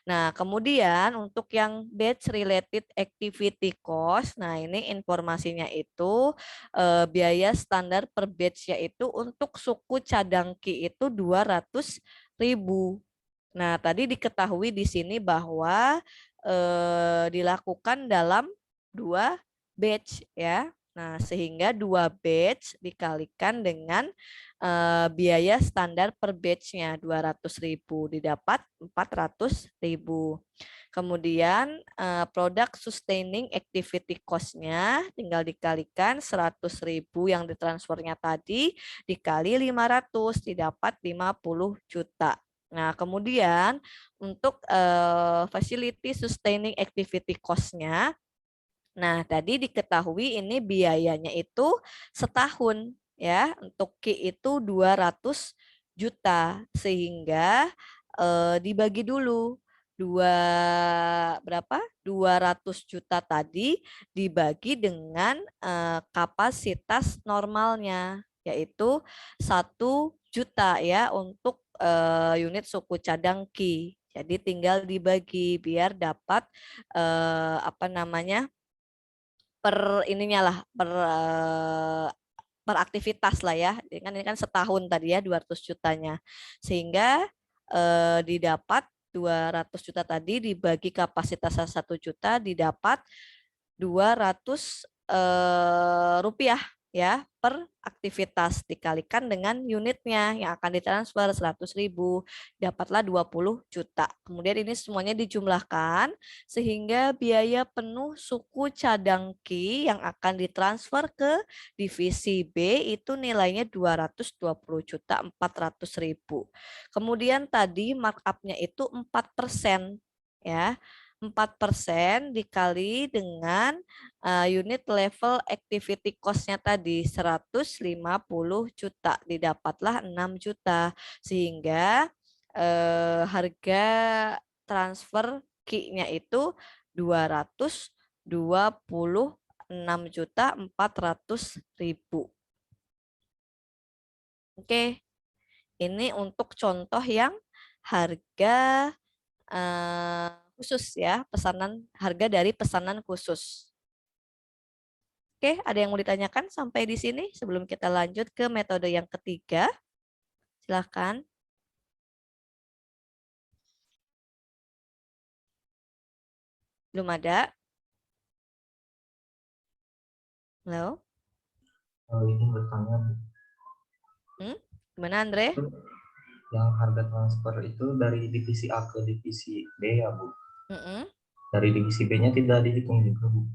Nah, kemudian untuk yang batch related activity cost, nah ini informasinya itu biaya standar per batch yaitu untuk suku cadangki itu 200.000. Nah, tadi diketahui di sini bahwa dilakukan dalam 2 batch ya. Nah, sehingga 2 batch dikalikan dengan biaya standar per batch-nya 200.000 didapat 400.000. Kemudian produk sustaining activity cost-nya tinggal dikalikan 100.000 yang ditransfernya tadi dikali 500 didapat 50 juta. Nah, kemudian untuk facility sustaining activity cost-nya, nah tadi diketahui ini biayanya itu setahun ya, untuk Ki itu 200 juta sehingga dibagi dulu berapa? 200 juta tadi dibagi dengan kapasitas normalnya yaitu 1 juta ya untuk unit suku cadang Ki. Jadi tinggal dibagi biar dapat apa namanya? Per ininya lah, per aktivitas lah ya. Ini kan setahun tadi ya 200 jutanya. Sehingga didapat 200 juta tadi dibagi kapasitas 1 juta didapat 200 rupiah ya per aktivitas dikalikan dengan unitnya yang akan ditransfer 100.000 dapatlah 20 juta. Kemudian ini semuanya dijumlahkan sehingga biaya penuh suku cadang Ki yang akan ditransfer ke divisi B itu nilainya 220.400.000. Kemudian tadi markupnya itu 4% ya. 4% dikali dengan unit level activity cost-nya tadi 150 juta didapatlah 6 juta sehingga harga transfer Ki-nya itu 226.400.000. Oke, ini untuk contoh yang harga khusus ya, harga dari pesanan khusus. Oke, ada yang mau ditanyakan sampai di sini sebelum kita lanjut ke metode yang ketiga? Silakan. Belum ada? Halo? Ini bertanya, Bu. Gimana Andre? Yang harga transfer itu dari divisi A ke divisi B ya, Bu? Dari divisi B-nya tidak dihitung juga, Bu?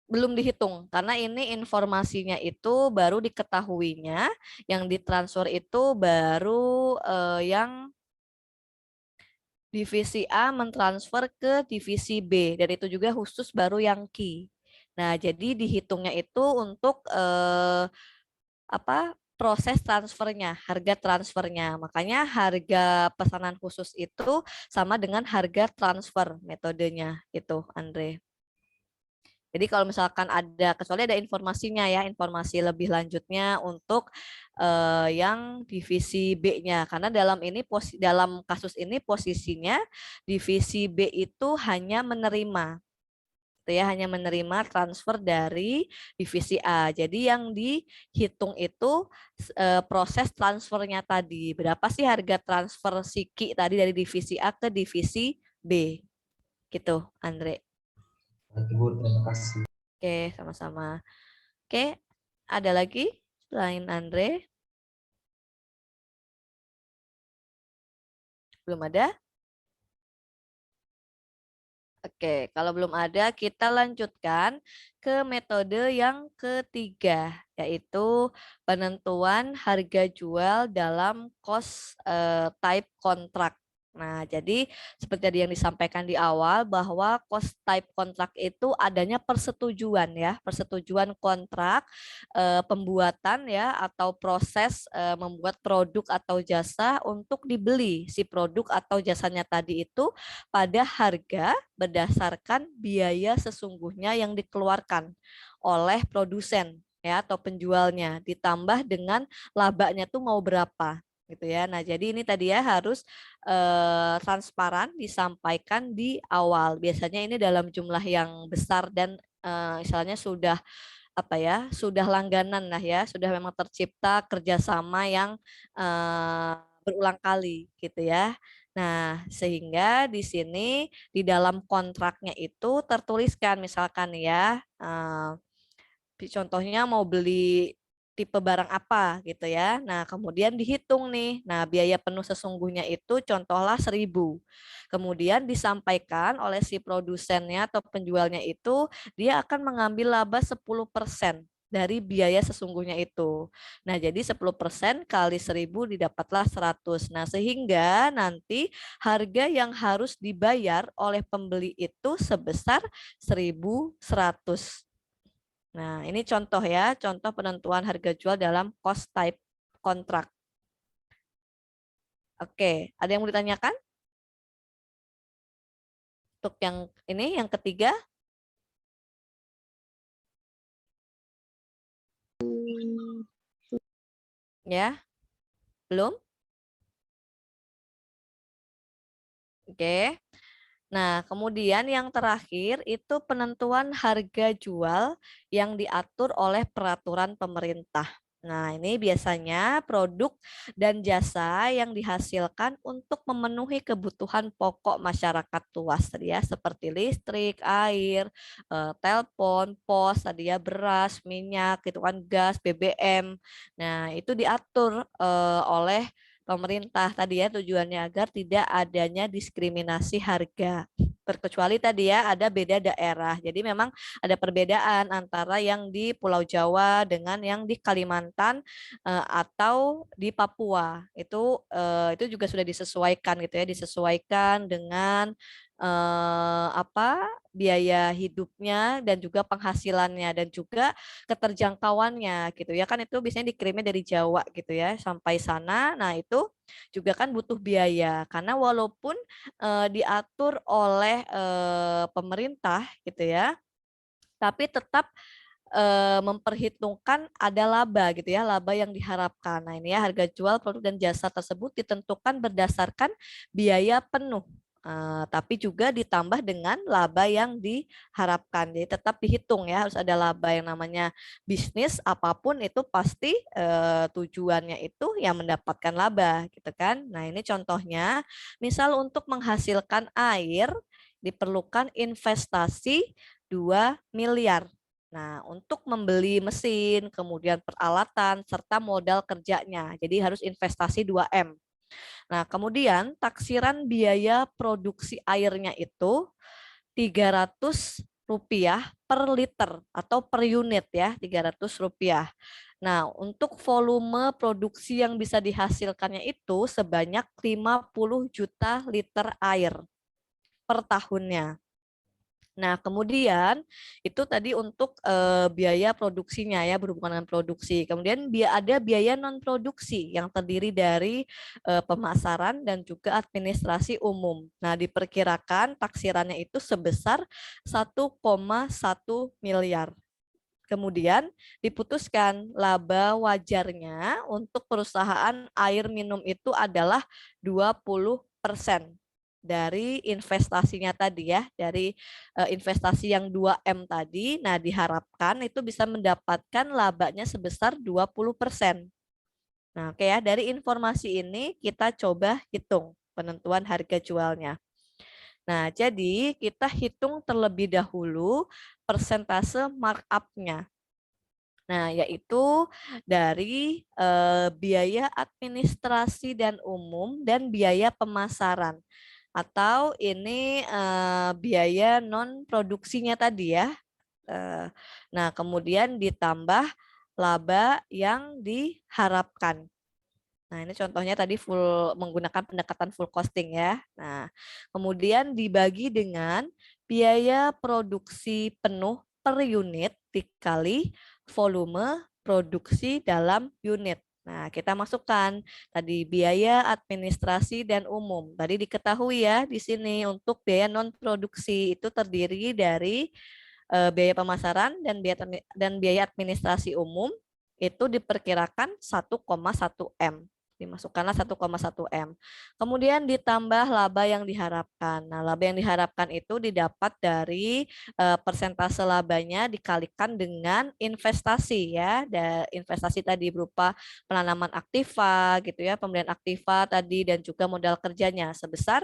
Belum dihitung karena ini informasinya itu baru diketahuinya, yang ditransfer itu baru yang divisi A mentransfer ke divisi B dan itu juga khusus baru yang Ki. Nah, jadi dihitungnya itu untuk proses transfernya, harga transfernya. Makanya harga pesanan khusus itu sama dengan harga transfer metodenya itu, Andre. Jadi kalau misalkan ada, kecuali ada informasinya ya, informasi lebih lanjutnya untuk yang divisi B-nya. Karena dalam kasus ini posisinya divisi B itu hanya menerima. Hanya menerima transfer dari divisi A. Jadi yang dihitung itu proses transfernya tadi. Berapa sih harga transfer Ki tadi dari divisi A ke divisi B? Gitu, Andre. Bu, terima kasih. Oke, sama-sama. Oke, Ada lagi selain Andre? Belum ada? Oke, kalau belum ada, kita lanjutkan ke metode yang ketiga, yaitu penentuan harga jual dalam cost type kontrak. Nah, jadi seperti tadi yang disampaikan di awal bahwa cost type kontrak itu adanya persetujuan ya, persetujuan kontrak pembuatan ya atau proses membuat produk atau jasa untuk dibeli si produk atau jasanya tadi itu pada harga berdasarkan biaya sesungguhnya yang dikeluarkan oleh produsen ya atau penjualnya ditambah dengan labanya tuh mau berapa gitu ya. Nah, jadi ini tadi ya harus transparan disampaikan di awal. Biasanya ini dalam jumlah yang besar dan misalnya sudah apa ya, sudah langganan lah ya, sudah memang tercipta kerjasama yang berulang kali gitu ya. Nah, sehingga di sini di dalam kontraknya itu tertuliskan misalkan ya, contohnya mau beli tipe barang apa gitu ya. Nah, kemudian dihitung nih. Nah, biaya penuh sesungguhnya itu contohlah 1.000. Kemudian disampaikan oleh si produsennya atau penjualnya itu dia akan mengambil laba 10% dari biaya sesungguhnya itu. Nah, jadi 10% kali 1.000 didapatlah 100. Nah, sehingga nanti harga yang harus dibayar oleh pembeli itu sebesar 1.100. Nah, ini contoh ya, contoh penentuan harga jual dalam cost type kontrak. Oke, ada yang mau ditanyakan? Untuk yang ini, yang ketiga? Ya, belum? Oke. Nah, kemudian yang terakhir itu penentuan harga jual yang diatur oleh peraturan pemerintah. Nah, ini biasanya produk dan jasa yang dihasilkan untuk memenuhi kebutuhan pokok masyarakat luas tadi ya, seperti listrik, air, telepon, pos, tadi ya, beras, minyak, gitu kan, gas, BBM. Nah, itu diatur oleh pemerintah tadi ya tujuannya agar tidak adanya diskriminasi harga. Terkecuali tadi ya ada beda daerah. Jadi memang ada perbedaan antara yang di Pulau Jawa dengan yang di Kalimantan atau di Papua. Itu juga sudah disesuaikan gitu ya, disesuaikan dengan apa biaya hidupnya dan juga penghasilannya dan juga keterjangkauannya gitu ya kan itu biasanya dikirimnya dari Jawa gitu ya sampai sana. Nah, itu juga kan butuh biaya karena walaupun diatur oleh pemerintah gitu ya, tapi tetap memperhitungkan ada laba gitu ya, laba yang diharapkan. Nah, ini ya harga jual produk dan jasa tersebut ditentukan berdasarkan biaya penuh. Tapi juga ditambah dengan laba yang diharapkan. Jadi tetap dihitung ya, harus ada laba yang namanya bisnis apapun itu pasti tujuannya itu yang mendapatkan laba gitu kan. Nah, ini contohnya, misal untuk menghasilkan air diperlukan investasi 2 miliar. Nah, untuk membeli mesin, kemudian peralatan, serta modal kerjanya. Jadi harus investasi 2M. Nah, kemudian taksiran biaya produksi airnya itu Rp300 per liter atau per unit ya, Rp300. Nah, untuk volume produksi yang bisa dihasilkannya itu sebanyak 50 juta liter air per tahunnya. Nah, kemudian itu tadi untuk biaya produksinya ya, berhubungan dengan produksi. Kemudian ada biaya non produksi yang terdiri dari pemasaran dan juga administrasi umum. Nah, diperkirakan taksirannya itu sebesar 1,1 miliar. Kemudian diputuskan laba wajarnya untuk perusahaan air minum itu adalah 20% dari investasinya tadi ya, dari investasi yang 2M tadi. Nah, diharapkan itu bisa mendapatkan labanya sebesar 20%. Nah, oke ya, dari informasi ini kita coba hitung penentuan harga jualnya. Nah, jadi kita hitung terlebih dahulu persentase markup-nya. Nah, yaitu dari biaya administrasi dan umum dan biaya pemasaran. Atau ini biaya non produksinya tadi ya. Nah, kemudian ditambah laba yang diharapkan. Nah, ini contohnya tadi full menggunakan pendekatan full costing ya. Nah, kemudian dibagi dengan biaya produksi penuh per unit dikali volume produksi dalam unit. Nah, kita masukkan tadi biaya administrasi dan umum. Tadi diketahui ya di sini untuk biaya non produksi itu terdiri dari biaya pemasaran dan biaya administrasi umum itu diperkirakan 1,1 M. Dimasukkanlah 1,1 M. Kemudian ditambah laba yang diharapkan. Nah, laba yang diharapkan itu didapat dari persentase labanya dikalikan dengan investasi ya. Investasi tadi berupa penanaman aktiva gitu ya, pembelian aktiva tadi dan juga modal kerjanya sebesar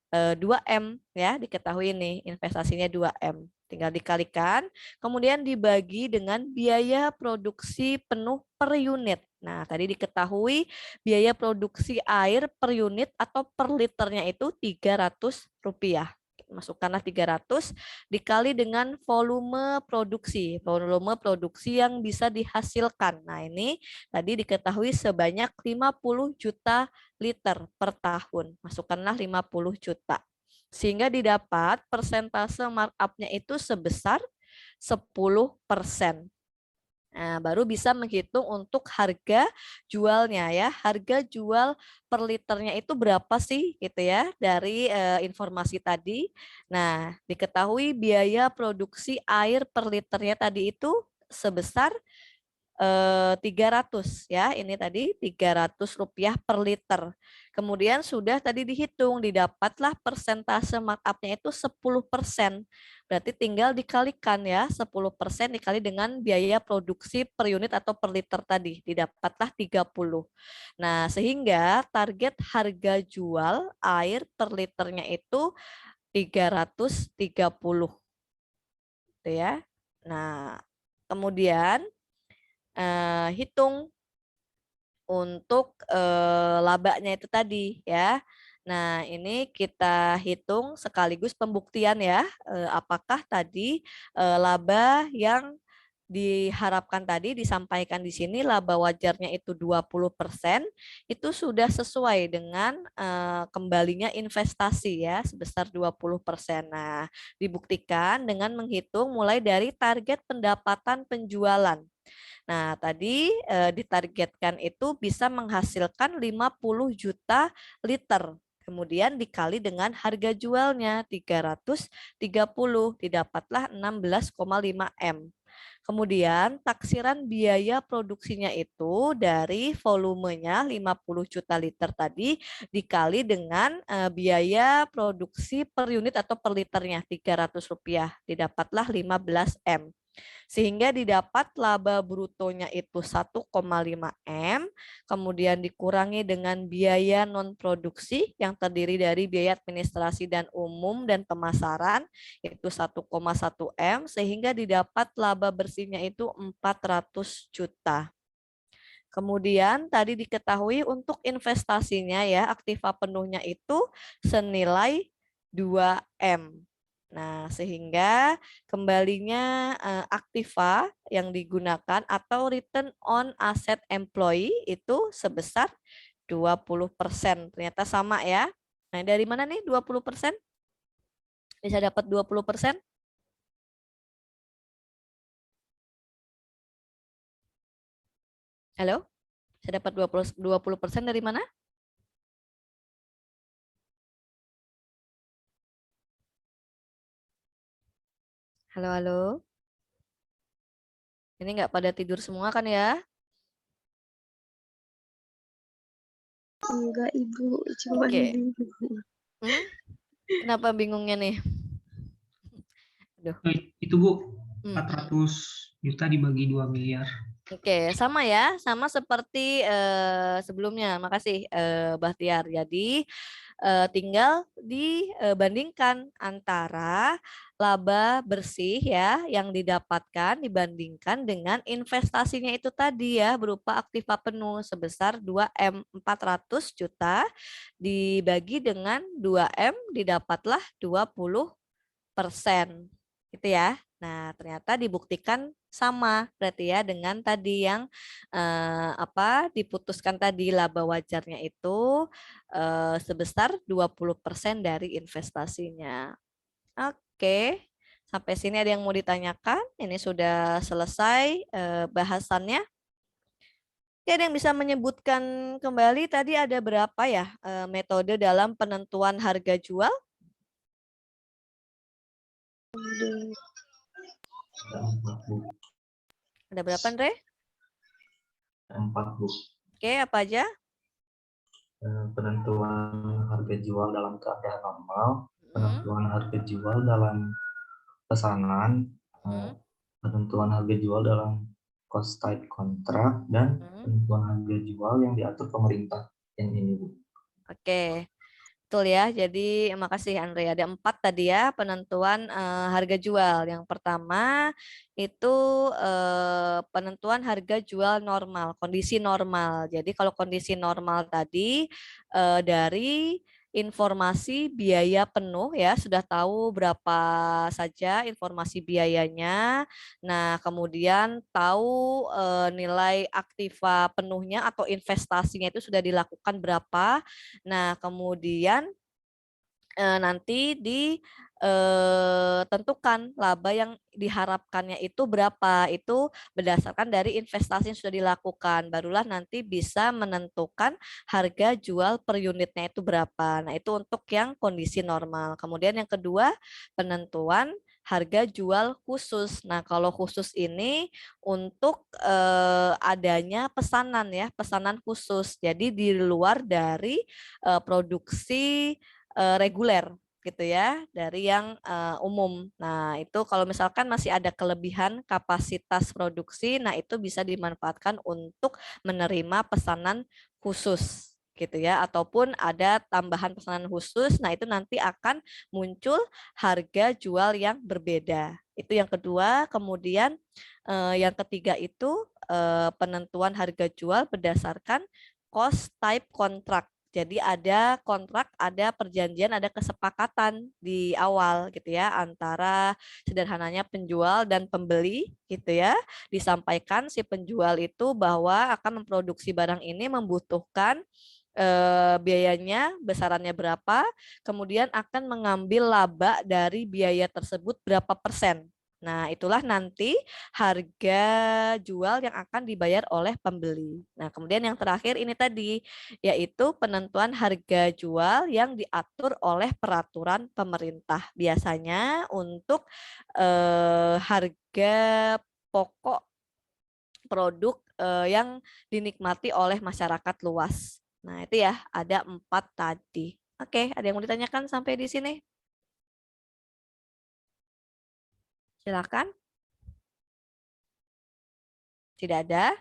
2M ya, diketahui nih investasinya 2M. Tinggal dikalikan, kemudian dibagi dengan biaya produksi penuh per unit. Nah, tadi diketahui biaya produksi air per unit atau per liternya itu Rp300. Masukkanlah 300 dikali dengan volume produksi. Volume produksi yang bisa dihasilkan. Nah, ini tadi diketahui sebanyak 50 juta liter per tahun. Masukkanlah 50 juta. Sehingga didapat persentase markup-nya itu sebesar 10%. Nah, baru bisa menghitung untuk harga jualnya ya. Harga jual per liternya itu berapa sih gitu ya dari informasi tadi. Nah, diketahui biaya produksi air per liternya tadi itu sebesar 300 ya, ini tadi Rp300 per liter. Kemudian sudah tadi dihitung, didapatlah persentase markup-nya itu 10%. Berarti tinggal dikalikan ya, 10% dikali dengan biaya produksi per unit atau per liter tadi, didapatlah 30. Nah, sehingga target harga jual air per liternya itu 330. Gitu ya. Nah, kemudian hitung untuk labanya itu tadi ya. Nah, ini kita hitung sekaligus pembuktian ya, apakah tadi laba yang diharapkan tadi disampaikan di sini laba wajarnya itu 20% itu sudah sesuai dengan kembalinya investasi ya sebesar 20%. Nah, dibuktikan dengan menghitung mulai dari target pendapatan penjualan. Nah, tadi ditargetkan itu bisa menghasilkan 50 juta liter. Kemudian dikali dengan harga jualnya 330, didapatlah 16,5 M. Kemudian taksiran biaya produksinya itu dari volumenya 50 juta liter tadi dikali dengan biaya produksi per unit atau per liternya Rp300, didapatlah 15 M. Sehingga didapat laba brutonya itu 1,5 M, kemudian dikurangi dengan biaya non produksi yang terdiri dari biaya administrasi dan umum dan pemasaran itu 1,1 M, sehingga didapat laba bersihnya itu 400 juta. Kemudian tadi diketahui untuk investasinya ya aktiva penuhnya itu senilai 2M. Nah, sehingga kembalinya aktiva yang digunakan atau return on asset employee itu sebesar 20%. Ternyata sama ya. Nah, dari mana nih 20%? Bisa dapat 20%? Halo? Bisa dapat 20% dari mana? Halo, halo. Ini nggak pada tidur semua kan ya? Enggak, Ibu. Cuma Oke. bingung. Kenapa bingungnya nih? Aduh. Itu Bu, 400 juta dibagi 2 miliar. Oke, sama ya, sama seperti sebelumnya. Makasih, Bahtiar. Jadi tinggal dibandingkan antara laba bersih ya yang didapatkan dibandingkan dengan investasinya itu tadi ya berupa aktiva penuh sebesar 2M 400 juta dibagi dengan 2M didapatlah 20% gitu ya. Nah, ternyata dibuktikan sama berarti ya dengan tadi yang diputuskan tadi laba wajarnya itu sebesar 20% dari investasinya. Oke, sampai sini ada yang mau ditanyakan? Ini sudah selesai bahasannya. Oke, ada yang bisa menyebutkan kembali tadi ada berapa ya metode dalam penentuan harga jual? Ada 4, Bu. Ada berapa, Andre? Ada 4, Bu. Oke, apa aja? Penentuan harga jual dalam keadaan normal, Hmm, penentuan harga jual dalam pesanan, hmm, penentuan harga jual dalam cost type kontrak, dan hmm. penentuan harga jual yang diatur pemerintah yang ini, Bu. Oke, betul ya. Jadi makasih Andre. Ada 4 tadi ya penentuan harga jual. Yang pertama itu penentuan harga jual normal, kondisi normal. Jadi kalau kondisi normal tadi dari informasi biaya penuh ya sudah tahu berapa saja informasi biayanya. Nah, kemudian tahu nilai aktiva penuhnya atau investasinya itu sudah dilakukan berapa. Nah, kemudian nanti ditentukan laba yang diharapkannya itu berapa. Itu berdasarkan dari investasi yang sudah dilakukan. Barulah nanti bisa menentukan harga jual per unitnya itu berapa. Nah, itu untuk yang kondisi normal. Kemudian yang kedua, penentuan harga jual khusus. Nah, kalau khusus ini untuk adanya pesanan ya, pesanan khusus. Jadi di luar dari produksi reguler gitu ya dari yang umum. Nah, itu kalau misalkan masih ada kelebihan kapasitas produksi, nah itu bisa dimanfaatkan untuk menerima pesanan khusus gitu ya ataupun ada tambahan pesanan khusus. Nah, itu nanti akan muncul harga jual yang berbeda. Itu yang kedua. Kemudian yang ketiga itu penentuan harga jual berdasarkan cost type kontrak. Jadi ada kontrak, ada perjanjian, ada kesepakatan di awal gitu ya antara sederhananya penjual dan pembeli gitu ya. Disampaikan si penjual itu bahwa akan memproduksi barang ini membutuhkan biayanya besarannya berapa, kemudian akan mengambil laba dari biaya tersebut berapa persen. Nah, itulah nanti harga jual yang akan dibayar oleh pembeli. Nah, kemudian yang terakhir ini tadi, yaitu penentuan harga jual yang diatur oleh peraturan pemerintah. Biasanya untuk harga pokok produk yang dinikmati oleh masyarakat luas. Nah, itu ya, ada 4 tadi. Oke, ada yang mau ditanyakan sampai di sini? Silakan. Tidak ada?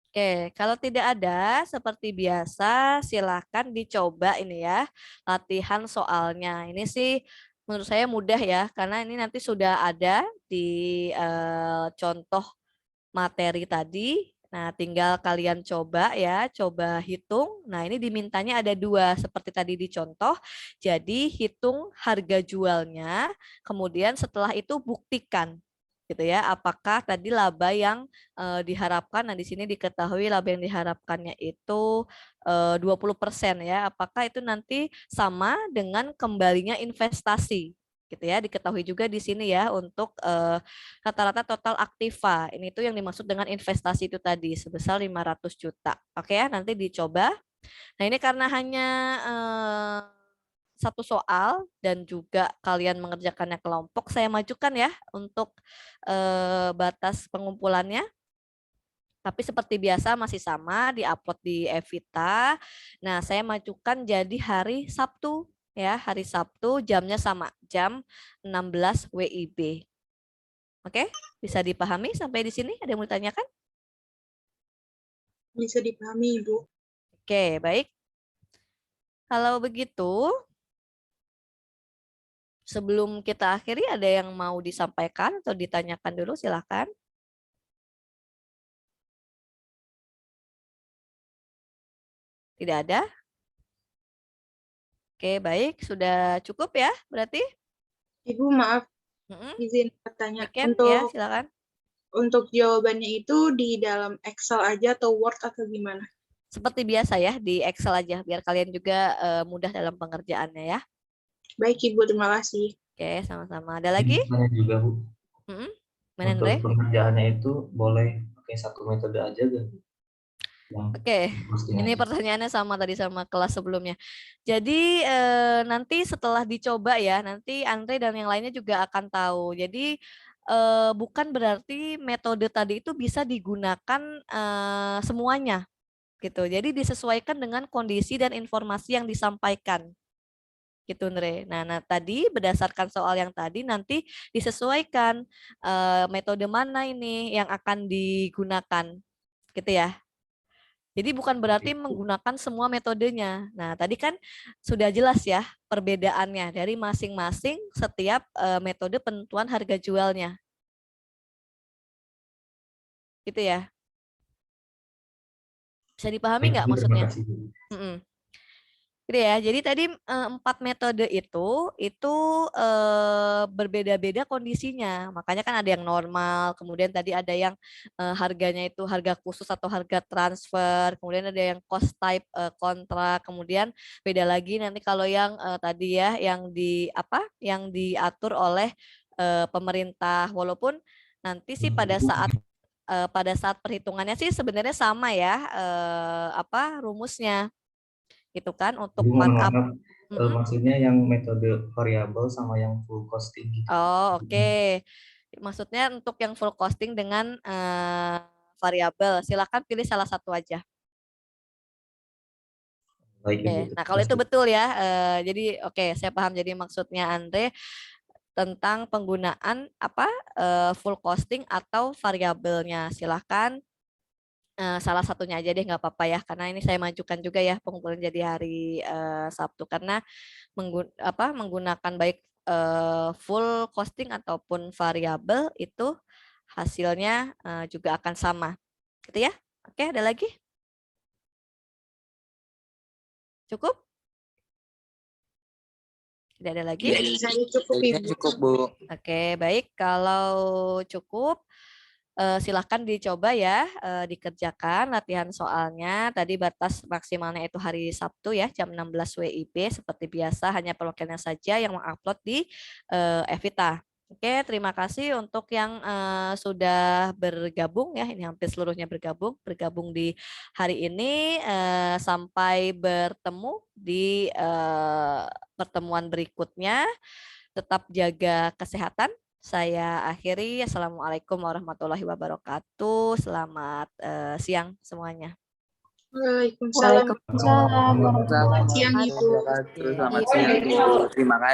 Oke, kalau tidak ada, seperti biasa, silakan dicoba ini ya, latihan soalnya. Ini sih menurut saya mudah ya, karena ini nanti sudah ada di contoh materi tadi. Nah, tinggal kalian coba ya, coba hitung. Nah, ini dimintanya ada 2, seperti tadi dicontoh. Jadi, hitung harga jualnya, kemudian setelah itu buktikan gitu ya apakah tadi laba yang diharapkan. Nah, di sini diketahui laba yang diharapkannya itu 20% ya, apakah itu nanti sama dengan kembalinya investasi gitu ya. Diketahui juga di sini ya untuk rata-rata total aktiva, ini tuh yang dimaksud dengan investasi itu tadi sebesar 500 juta. Oke ya, nanti dicoba. Nah, ini karena hanya satu soal dan juga kalian mengerjakannya kelompok, saya majukan ya untuk batas pengumpulannya. Tapi seperti biasa masih sama, diupload di Evita. Nah, saya majukan jadi hari Sabtu ya, hari Sabtu jamnya sama, jam 16 WIB. Oke, bisa dipahami sampai di sini? Ada yang mau ditanyakan? Bisa dipahami, Ibu. Oke, baik. Kalau begitu, sebelum kita akhiri ada yang mau disampaikan atau ditanyakan dulu, silakan. Tidak ada? Oke, baik. Sudah cukup ya berarti? Ibu maaf, Mm-mm. izin bertanya. Demikian ya, silakan. Untuk jawabannya itu di dalam Excel aja atau Word atau gimana? Seperti biasa ya, di Excel aja biar kalian juga mudah dalam pengerjaannya ya. Baik Ibu, terima kasih. Oke, sama-sama. Ada lagi? Tanya juga Bu, Mana, untuk Andre? pengerjaannya itu boleh pakai satu metode aja gak? Oke, ini pertanyaannya sama tadi sama kelas sebelumnya. Jadi nanti setelah dicoba ya, nanti Andre dan yang lainnya juga akan tahu. Jadi bukan berarti metode tadi itu bisa digunakan semuanya gitu. Jadi disesuaikan dengan kondisi dan informasi yang disampaikan. Gitu, Andre. Nah, tadi berdasarkan soal yang tadi nanti disesuaikan metode mana ini yang akan digunakan. Gitu ya. Jadi bukan berarti menggunakan semua metodenya. Nah, tadi kan sudah jelas ya perbedaannya dari masing-masing setiap metode penentuan harga jualnya. Gitu ya. Bisa dipahami nggak maksudnya? Gitu ya. Jadi tadi 4 metode itu berbeda-beda kondisinya. Makanya kan ada yang normal, kemudian tadi ada yang harganya itu harga khusus atau harga transfer, kemudian ada yang cost type kontrak, kemudian beda lagi nanti kalau yang tadi ya yang yang diatur oleh pemerintah. Walaupun nanti sih pada saat perhitungannya sih sebenarnya sama ya rumusnya. Gitu kan untuk markup. Maksudnya yang metode variabel sama yang full costing gitu. Oh, oke. Maksudnya untuk yang full costing dengan variabel, silakan pilih salah satu aja. Baik, Oke. Nah, kalau itu betul ya. Jadi oke, saya paham. Jadi maksudnya Andre tentang penggunaan full costing atau variabelnya. Silakan salah satunya aja deh, nggak apa-apa ya, karena ini saya majukan juga ya pengumpulan jadi hari Sabtu karena menggunakan baik full costing ataupun variabel itu hasilnya juga akan sama, gitu ya. Oke, ada lagi? Cukup? Tidak ada lagi? Cukup, Bu. Oke, baik. Kalau cukup, silahkan dicoba ya, dikerjakan latihan soalnya. Tadi batas maksimalnya itu hari Sabtu ya, jam 16 WIB. Seperti biasa, hanya perwakilannya saja yang mengupload di Evita. Oke, terima kasih untuk yang sudah bergabung ya. Ini hampir seluruhnya bergabung di hari ini. Sampai bertemu di pertemuan berikutnya. Tetap jaga kesehatan. Saya akhiri. Assalamualaikum warahmatullahi wabarakatuh. Selamat siang semuanya. Waalaikumsalam. Waalaikumsalam warahmatullahi Siang, Ibu. wabarakatuh. Selamat siang, Ibu. Terima kasih.